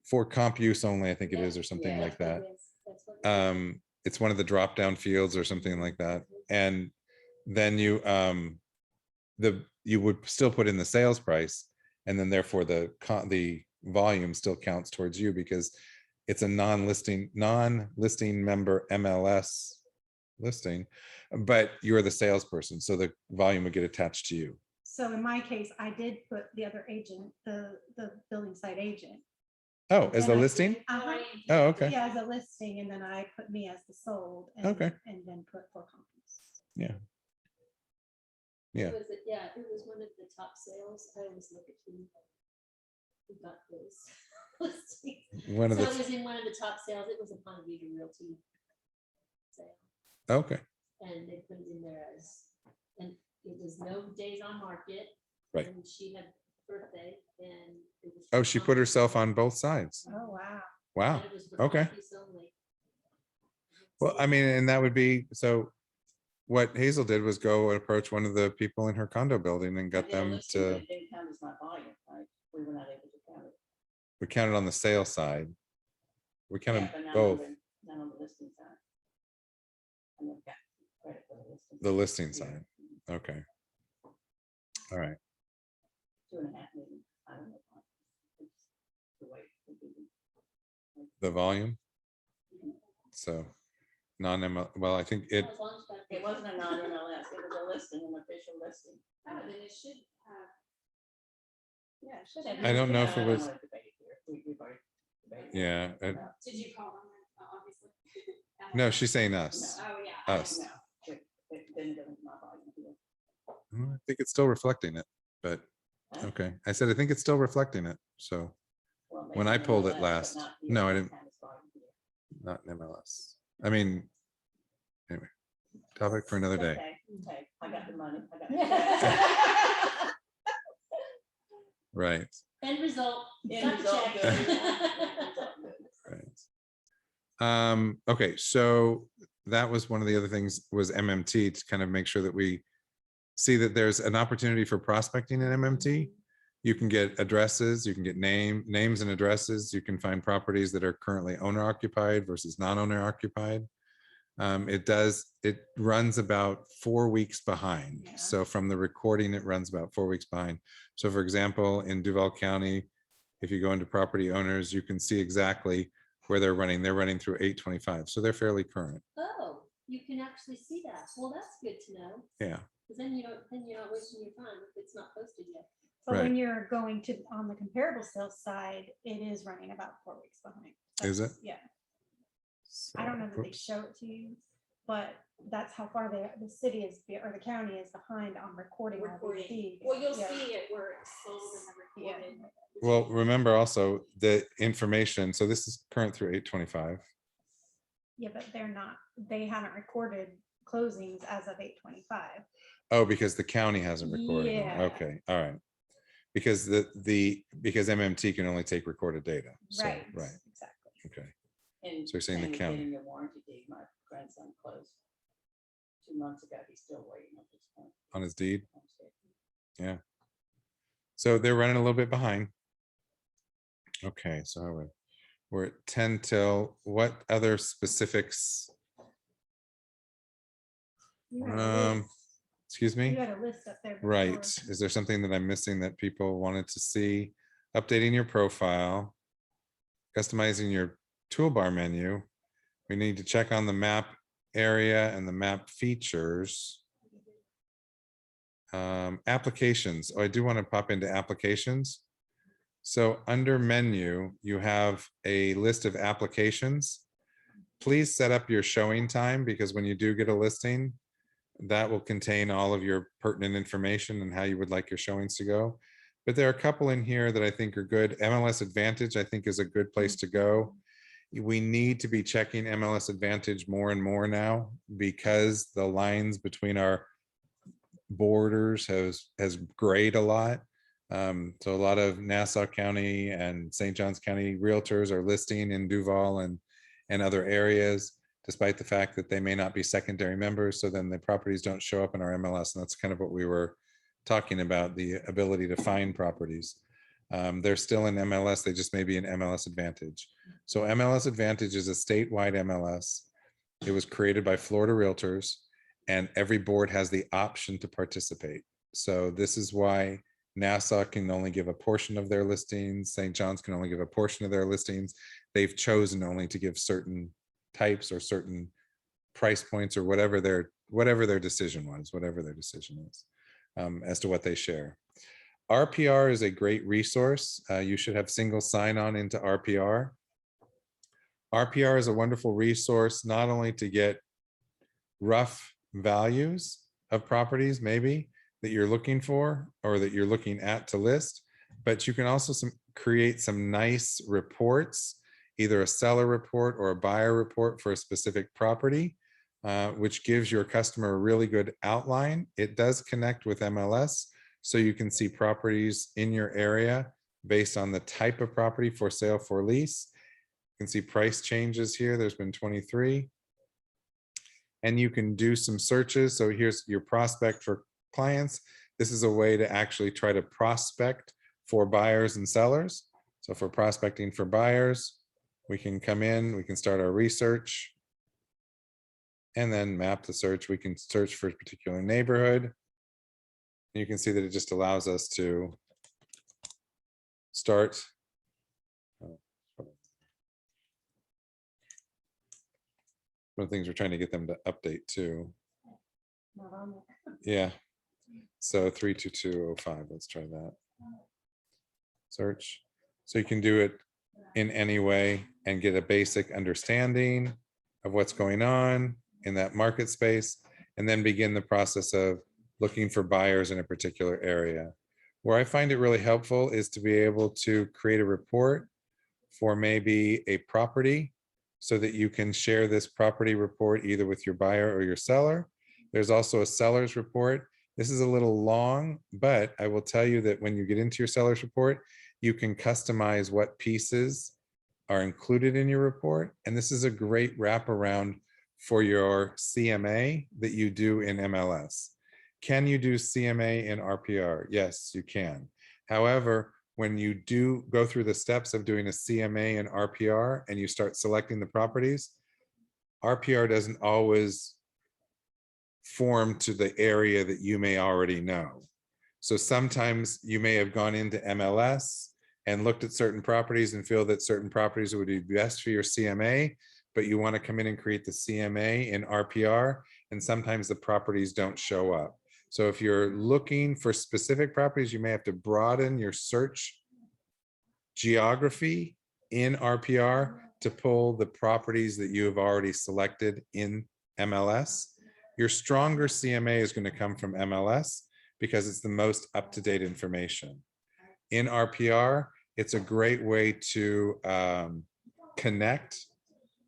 for comp use only, I think it is, or something Yeah. like that. That's what it is. It's one of the drop down fields or something like that. And then you, you would still put in the sales price, and then therefore the volume still counts towards you because it's a non-listing member MLS listing, but you're the salesperson, so the volume would get attached to you. So in my case, I did put the other agent, the building site agent. Oh, as a And I- listing? Uh-huh. Oh, okay. Yeah, as a listing, and then I put me as the sold. and- Okay. And then put for companies. Yeah. Yeah, it was one of the top sales. I always look at who got those listings. One of So it the, was in one of the top sales. It was a Ponte Vedra Realty sale. okay, And they put it in there as, and it was no days on market. Right. And she had birthday and. it was oh, for she put comp herself use on both sides. Oh, wow. Wow. and it was for Okay. comp use only. Well, I mean, and that would be, so what Hazel did was go approach one of the people in her condo building and I got did a them listing, but to, it didn't count as my volume, right? We were not able to count it. we counted on the sales side. We counted Yeah, but not on both, Not on the listing side. I never got credit for the listing. the listing Yeah. side. Okay. All right. 2.5 million. I don't know. It's the way it would be. The volume. So well, I think it, As long as that- It wasn't a non-MLS, it was a listing, an official listing. Oh, then it should have. Yeah, it should I have. don't know if it I don't was, wanna debate it here. We've already debated it. yeah. Did you call them, obviously? No, she's saying us. Oh, yeah. Us. No, it didn't go into my volume here. I think it's still reflecting it, but, Huh? okay. I said, I think it's still reflecting it. So Well, when maybe I in pulled it MLS, but last, not here. no, I It didn't, kind of volume here. not in MLS. I mean, anyway, topic for another day. Okay, okay, I got the money. I got the check. Right, End result. End got the result check. good. End result good. right. Okay, so that was one of the other things was MMT to kind of make sure that we see that there's an opportunity for prospecting in MMT. You can get addresses, you can get names and addresses. You can find properties that are currently owner occupied versus non-owner occupied. It runs about 4 weeks behind. Yeah. So from the recording, it runs about 4 weeks behind. So for example, in Duval County, if you go into property owners, you can see exactly where they're running. They're running through 8/25. So they're fairly current. Oh, you can actually see that. Well, that's good to know. Yeah. Because then you're not wasting your time if it's not posted yet. But Right. when you're going to, on the comparable sales side, it is running about 4 weeks behind. Is it? Yeah. I don't know that they Oops. show it to you, but that's how far the city is, or the county is behind on recording all these Recording. deeds. Well, you'll Yeah. see it where it's sold and the Yeah. recorded. Well, remember also the information. So this is current through 8/25. Yeah, but they haven't recorded closings as of 8/25. Oh, because the county hasn't recorded. them. Yeah. Okay, all right. Because because MMT can only take recorded data. So, Right. right, Exactly. okay. And So you're saying the same with county. getting your warranty deed, my grandson closed 2 months ago, he's still waiting at this point. On his deed. So they're running a little bit behind. Okay, so we're at 10 till, what other specifics? You had a list. Excuse me? You had a list up there. before. Right. Is there something that I'm missing that people wanted to see? Updating your profile, customizing your toolbar menu. We need to check on the map area and the map features. Applications. Oh, I do want to pop into applications. So under menu, you have a list of applications. Please set up your showing time because when you do get a listing, That will contain all of your pertinent information and how you would like your showings to go. But there are a couple in here that I think are good. MLS Advantage, I think, is a good place to go. We need to be checking MLS Advantage more and more now because the lines between our borders has grayed a lot. So a lot of Nassau County and St. Johns County realtors are listing in Duval and other areas, despite the fact that they may not be secondary members. So then the properties don't show up in our MLS. And that's kind of what we were talking about, the ability to find properties. They're still in MLS, they just may be in MLS Advantage. So MLS Advantage is a statewide MLS. It was created by Florida Realtors, and every board has the option to participate. So this is why Nassau can only give a portion of their listings. St. John's can only give a portion of their listings. They've chosen only to give certain types or certain price points or whatever their decision was, whatever their decision is, as to what they share. RPR is a great resource. You should have single sign-on into RPR. RPR is a wonderful resource, not only to get rough values of properties, maybe, that you're looking for or that you're looking at to list, but you can also create some nice reports, either a seller report or a buyer report for a specific property, which gives your customer a really good outline. It does connect with MLS, so you can see properties in your area based on the type of property, for sale, for lease. You can see price changes here. There's been 23. And you can do some searches. So here's your prospect for clients. This is a way to actually try to prospect for buyers and sellers. So for prospecting for buyers, we can come in, we can start our research and then map the search. We can search for a particular neighborhood. You can see that it just allows us to start. One of the things we're trying to get them to update too. Yeah. So 32205, let's try that. Search. So you can do it in any way and get a basic understanding of what's going on in that market space, and then begin the process of looking for buyers in a particular area. Where I find it really helpful is to be able to create a report for maybe a property so that you can share this property report either with your buyer or your seller. There's also a seller's report. This is a little long, but I will tell you that when you get into your seller's report, you can customize what pieces are included in your report. And this is a great wraparound for your CMA that you do in MLS. Can you do CMA in RPR? Yes, you can. However, when you do go through the steps of doing a CMA and RPR and you start selecting the properties, RPR doesn't always form to the area that you may already know. So sometimes you may have gone into MLS and looked at certain properties and feel that certain properties would be best for your CMA, but you want to come in and create the CMA in RPR, and sometimes the properties don't show up. So if you're looking for specific properties, you may have to broaden your search geography in RPR to pull the properties that you have already selected in MLS. Your stronger CMA is going to come from MLS because it's the most up-to-date information. In RPR, it's a great way to connect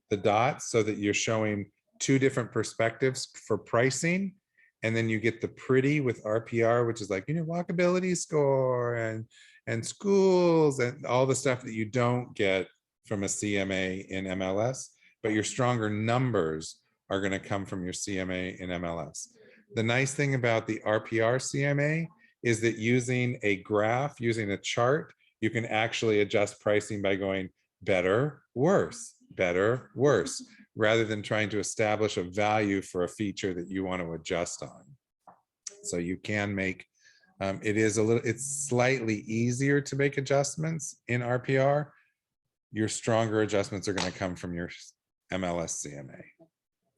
the dots so that you're showing two different perspectives for pricing. And then you get the pretty with RPR, which is like, walkability score and schools and all the stuff that you don't get from a CMA in MLS, but your stronger numbers are going to come from your CMA in MLS. The nice thing about the RPR CMA is that using a graph, using a chart, you can actually adjust pricing by going better, worse, rather than trying to establish a value for a feature that you want to adjust on. So you can make, it's slightly easier to make adjustments in RPR. Your stronger adjustments are going to come from your MLS CMA.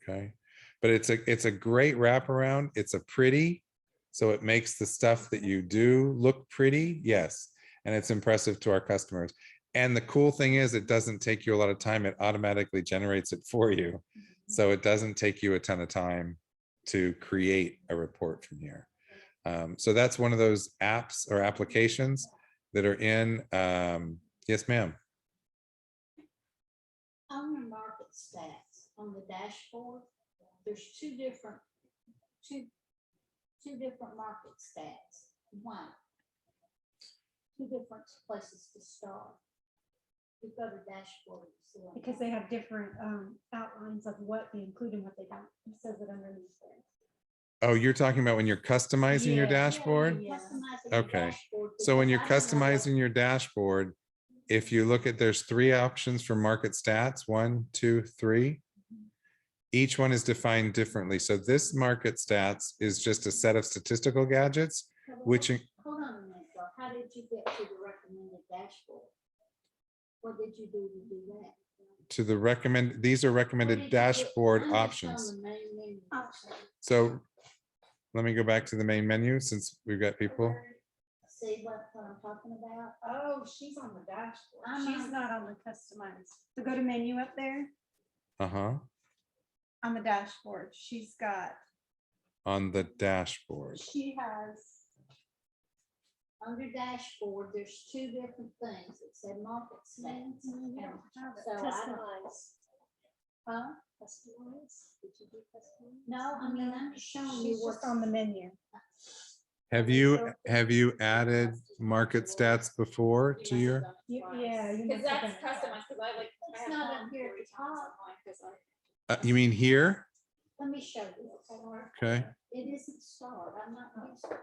Okay. But it's a great wraparound. It's a pretty, so it makes the stuff that you do look pretty. Yes. And it's impressive to our customers. And the cool thing is it doesn't take you a lot of time. It automatically generates it for you. So it doesn't take you a ton of time to create a report from here. So that's one of those apps or applications that are in, yes, ma'am. On your market stats, on the dashboard, there's two different market stats. One, two different places to start. You go to dashboard. you see what Because they have different outlines of what they include and what they don't. It says it underneath there. Oh, you're talking about when you're customizing your Yeah. dashboard? Yeah, customizing your Okay. dashboard, So when because you're I don't know what- customizing your dashboard, if you look at, there's 3 options for market stats, 1, 2, 3. Each one is defined differently. So this market stats is just a set of statistical gadgets, which, Hold on a minute, though. How did you get to the recommended dashboard? What did you do to do that? to the recommend, these are What did recommended you do? dashboard I'm just on options. the main menu. So let me go back to the main menu since we've got people. See what I'm talking about? Oh, she's on the dashboard. I'm She's on- not on the customized. So go to menu up there Uh-huh, on the dashboard. She's got, on the dashboard. she has, Under dashboard, there's two different things. It said market stats. Mm-hmm. And have it so I don't- customized. Huh? Customize? Did you do customize? No, I mean, I'm just showing you she's what's. just on the menu. Have you added market stats before to your? Yeah. you Because must have that's done it customized, because I like. I It's have not up gone here at 40 the times top. online 'cause I- You mean here? Let me show you. Okay? Okay, It isn't starred. I'm not using it.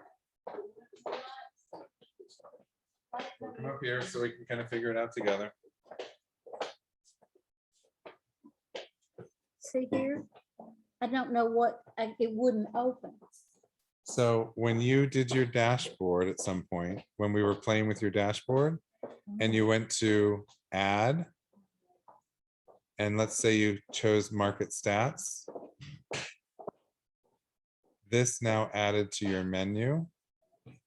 we'll come up here so we can kind of figure it out together. See here? I don't know what, it wouldn't open. So when you did your dashboard at some point, when we were playing with your dashboard and you went to add, and let's say you chose market stats, this now added to your menu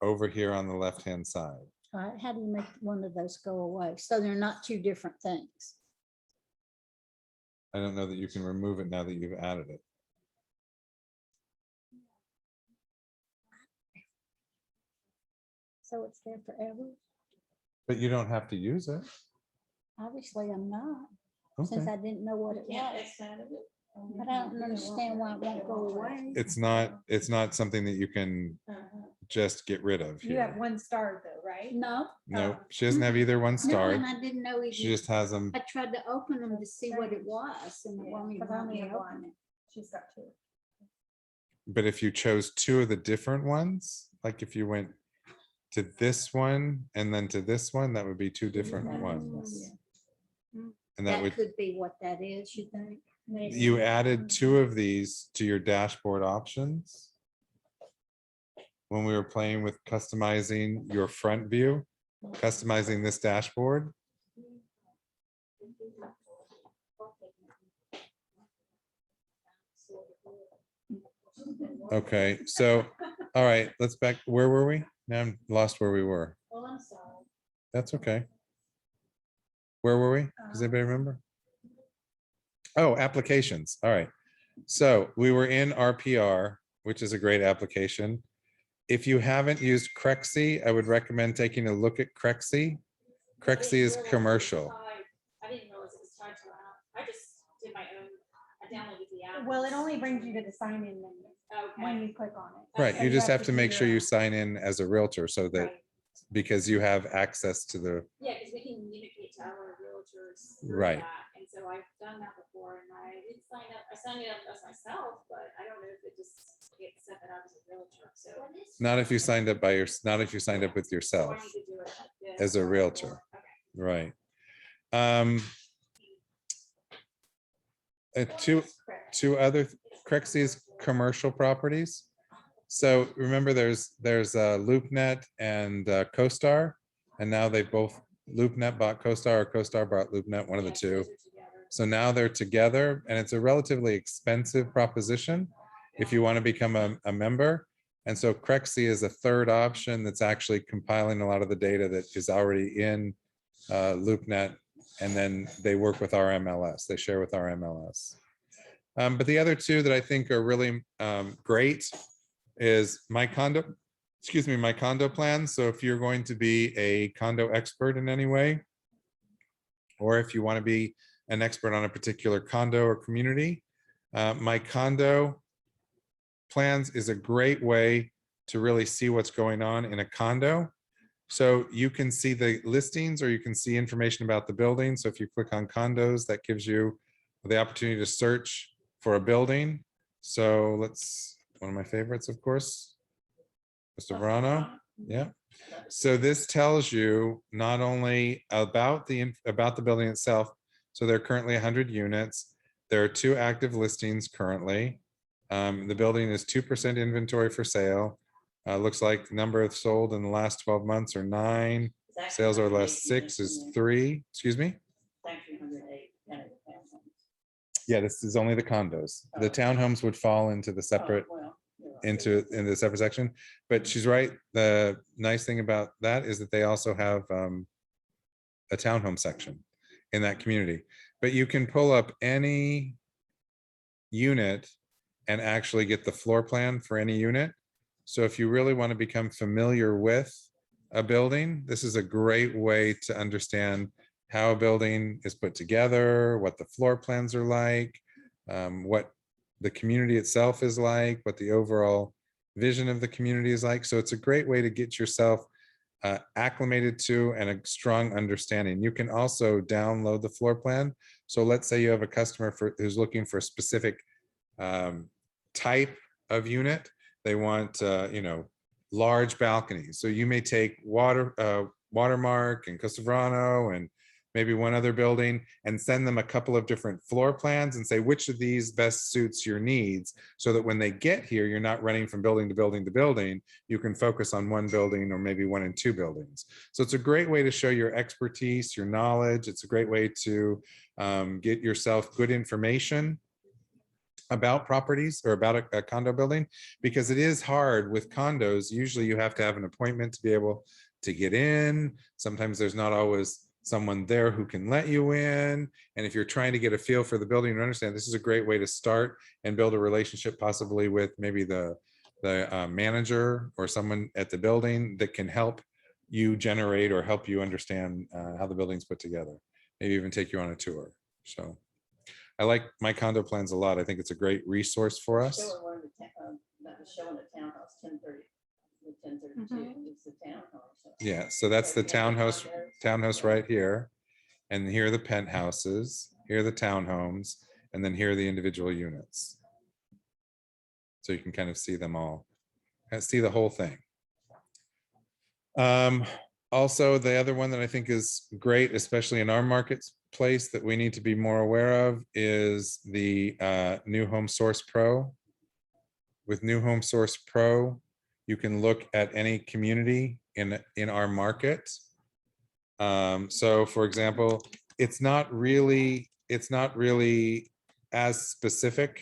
over here on the left-hand side. All right, how do you make one of those go away? So they're not two different things. I don't know that you can remove it now that you've added it. So it's there forever? But you don't have to use it. Obviously, I'm not, since Okay. I didn't know what it Can't was. fix that, is it? But I don't understand why it won't go away. It's not something that you can just get rid of You have here. 1 star though, right? No. No, she doesn't have either one No, starred. and I didn't know She even, just has them. I tried to open them to see what it was and it Yeah, won't even because I let only me have open 1. it. She's got 2. But if you chose 2 of the different ones, like if you went to this one and then to this one, that would be 2 different ones. And that That would, could be what that is, you think? you added 2 of these to your dashboard options. When we were playing with customizing your front view, customizing this dashboard. Okay, so, all right, let's back, where were we? Now I'm lost where we were. Oh, I'm sorry. That's okay. Where were we? Does anybody remember? Oh, applications. All right. So we were in RPR, which is a great application. If you haven't used Crexy, I would recommend taking a look at Crexy. Crexy is commercial. I didn't realize it was tied to an app. I just did my own, I downloaded the app. Well, it only brings you to the sign in menu when Okay. you click on it. Right, So you just have to do make your sure you own. sign in as a Realtor so that, Right. because you have access to the, Yeah, because we can communicate to our realtors. through Right. that. And so I've done that before and I did sign up, I signed it up as myself, but I don't know if it just gets set that up as a realtor, so. not if you signed up by your, not if you signed up with So I yourself, need to do it like this as a or- realtor. Okay. right? Two other, Crexy is commercial properties. So remember, there's LoopNet and CoStar, and now they both, LoopNet bought CoStar or CoStar bought LoopNet, one of the Yeah, two. those are together. So now they're together, and it's a relatively expensive proposition if you want to become a member. And so Crexy is a third option that's actually compiling a lot of the data that is already in LoopNet, and then they work with our MLS. They share with our MLS. But the other two that I think are really great is my condo, excuse me, my condo plan. So if you're going to be a condo expert in any way, or if you want to be an expert on a particular condo or community, my condo plans is a great way to really see what's going on in a condo. So you can see the listings or you can see information about the building. So if you click on condos, that gives you the opportunity to search for a building. So let's, one of my favorites, of course, Mr. Verano. Yeah. So this tells you not only about the building itself. So there are currently 100 units. There are 2 active listings currently. The building is 2% inventory for sale. Looks like the number of sold in the last 12 months are 9. Sales over the last 6 is 3. Excuse me? Actually 108, kind of the townhomes. Yeah, this is only the condos. The townhomes would fall into the separate, Oh, well, you're right. into the separate section. But she's right. The nice thing about that is that they also have a townhome section in that community. But you can pull up any unit and actually get the floor plan for any unit. So if you really want to become familiar with a building, this is a great way to understand how a building is put together, what the floor plans are like, what the community itself is like, what the overall vision of the community is like. So it's a great way to get yourself acclimated to and a strong understanding. You can also download the floor plan. So let's say you have a customer who's looking for a specific type of unit. They want, large balconies. So you may take Watermark and Costa Verano and maybe one other building and send them a couple of different floor plans and say which of these best suits your needs, so that when they get here, you're not running from building to building to building. You can focus on one building or maybe 1 and 2 buildings. So it's a great way to show your expertise, your knowledge. It's a great way to get yourself good information about properties or about a condo building, because it is hard with condos. Usually you have to have an appointment to be able to get in. Sometimes there's not always someone there who can let you in. And if you're trying to get a feel for the building and understand, this is a great way to start and build a relationship, possibly with maybe the manager or someone at the building that can help you generate or help you understand how the building's put together. Maybe even take you on a tour. So I like my condo plans a lot. I think it's a great resource for us. Showing one of the that was showing the townhouse 1030, the 1032 is the townhouse. So Yeah, so that's the you have townhouse right here. And here are the penthouses, here are the townhomes, and then here are the individual units. So you can kind of see them all, see the whole thing. Also, the other one that I think is great, especially in our marketplace, that we need to be more aware of is the New Home Source Pro. With New Home Source Pro, you can look at any community in our market. So for example, it's not really as specific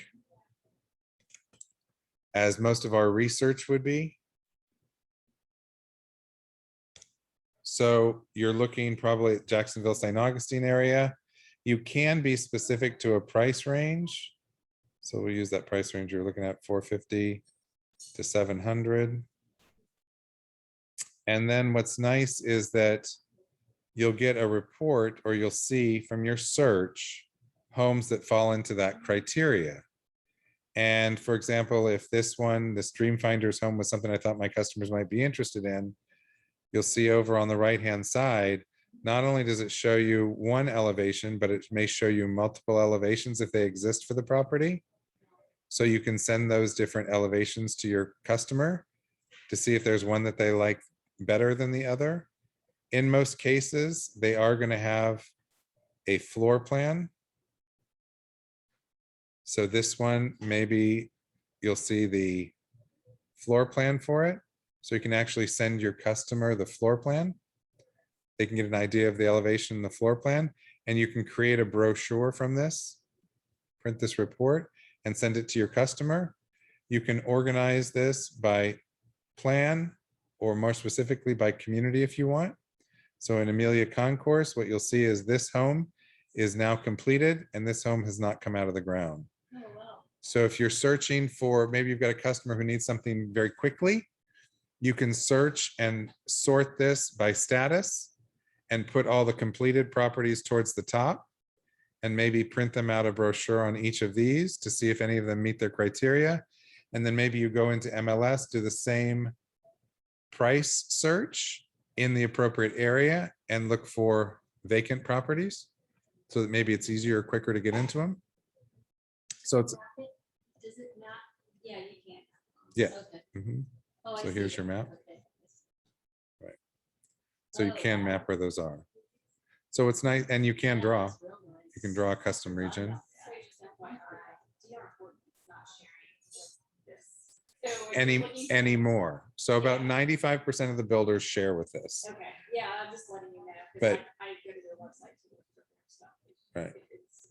as most of our research would be. So you're looking probably at Jacksonville, St. Augustine area. You can be specific to a price range. So we'll use that price range. You're looking at 450 to 700. And then what's nice is that you'll get a report, or you'll see from your search homes that fall into that criteria. And for example, if this Dreamfinders home was something I thought my customers might be interested in, you'll see over on the right-hand side, not only does it show you one elevation, but it may show you multiple elevations if they exist for the property. So you can send those different elevations to your customer to see if there's one that they like better than the other. In most cases, they are going to have a floor plan. So this one, maybe you'll see the floor plan for it. So you can actually send your customer the floor plan. They can get an idea of the elevation and the floor plan, and you can create a brochure from this, print this report and send it to your customer. You can organize this by plan, or more specifically by community if you want. So in Amelia Concourse, what you'll see is this home is now completed and this home has not come out of the ground. Oh, wow. So if you're searching for, maybe you've got a customer who needs something very quickly, you can search and sort this by status and put all the completed properties towards the top and maybe print them out a brochure on each of these to see if any of them meet their criteria. And then maybe you go into MLS, do the same price search in the appropriate area and look for vacant properties so that maybe it's easier or quicker to get into them. So it's, Does it not? Yeah, you can. yeah. Okay. Mhm. Oh, I So see here's it. your map. Okay. So you Oh, can wow. map where those are. So it's nice, and you can Yeah, draw. that's real nice. You can draw a custom region. So just FYI, DR Horton is not sharing this. So when you- Anymore. So about Yeah. 95% of the builders share with this. Okay, yeah, I'm just letting you know, But- because I go to their website to look for their stuff. Right. It's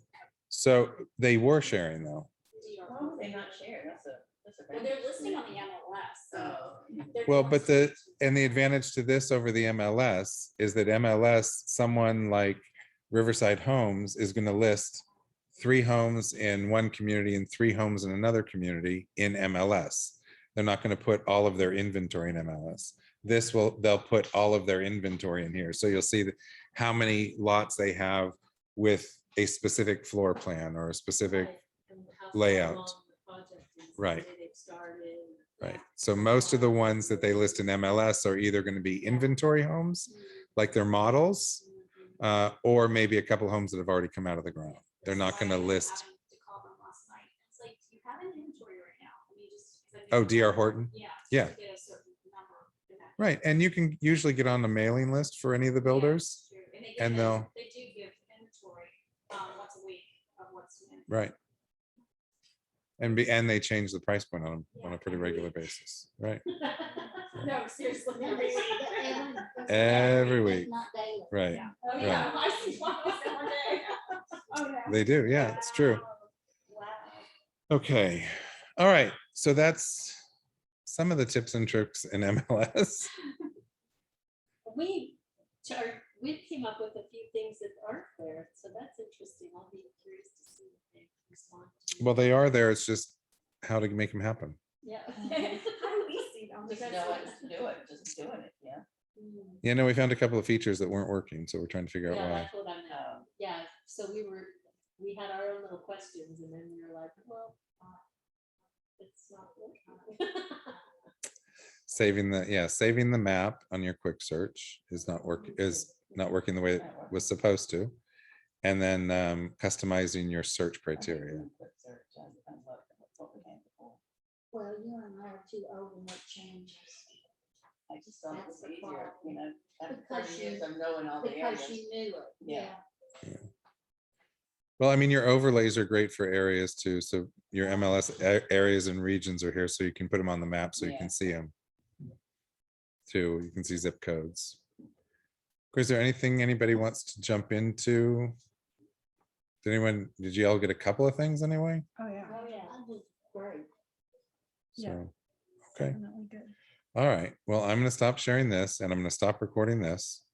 So they were sharing though. DR Why would Horton. they not share? That's a. Well, they're listing on the MLS, so. Oh. they're Well, doing but the, search. and the advantage to this over the MLS is that MLS, someone like Riverside Homes is going to list 3 homes in one community and 3 homes in another community in MLS. They're not going to put all of their inventory in MLS. They'll put all of their inventory in here. So you'll see that how many lots they have with a specific floor plan or a specific, Right, and how far layout. along the project is, Right. where they've started. right? So most of the ones that they list in MLS are either going to be inventory homes, like their models, or maybe a couple homes that have already come out of the ground. They're not going to That's why I list. happened to call them last night. It's like, do you have an inventory right now? I mean, just. 'cause I Oh, know- DR Horton? Yeah. Yeah. to get a certain number in that. Right, and you can usually get on the mailing list for any of the Yeah, builders, it's true. And they and give they'll, They do give inventory, once a week of what's in. right. And they change the price point on them on Yeah, a pretty every regular week. basis, right? No, seriously. No, every it's week. Every but week. Not daily. Right, Yeah. Oh, yeah. I see one every day. Oh, yeah. they do, yeah, it's true. Wow. Okay, all right, so that's some of the tips and tricks in MLS. We came up with a few things that aren't there, so that's interesting. I'll be curious to see what they respond to. Well, they are there, it's just how to make them happen. Yeah. How do we see them? Just Because- know it to do it, just doing it, yeah. Mm. Yeah, no, we found a couple of features that weren't working, so we're trying to figure out Yeah, why. that's what I know. Yeah, so we had our own little questions and then we were like, well, it's not working. Saving the map on your quick search is not working the way it was supposed to. And then customizing your search criteria. Quick search, depends what we had before. Well, you and I are too old to make changes, I just thought it That's was the easier, problem. you know, after Because 30 years you- of knowing all the because areas. you knew it, Yeah. yeah. Well, I mean, your overlays are great for areas too. So your MLS areas and regions are here, so you can put them on the map so you Yeah. can see them. Too, you can see zip codes. Is there anything anybody wants to jump into? Did you all get a couple of things anyway? Oh, yeah. Oh, yeah, I did great. Yeah. So, okay, Definitely good. all right. Well, I'm gonna stop sharing this and I'm gonna stop recording this.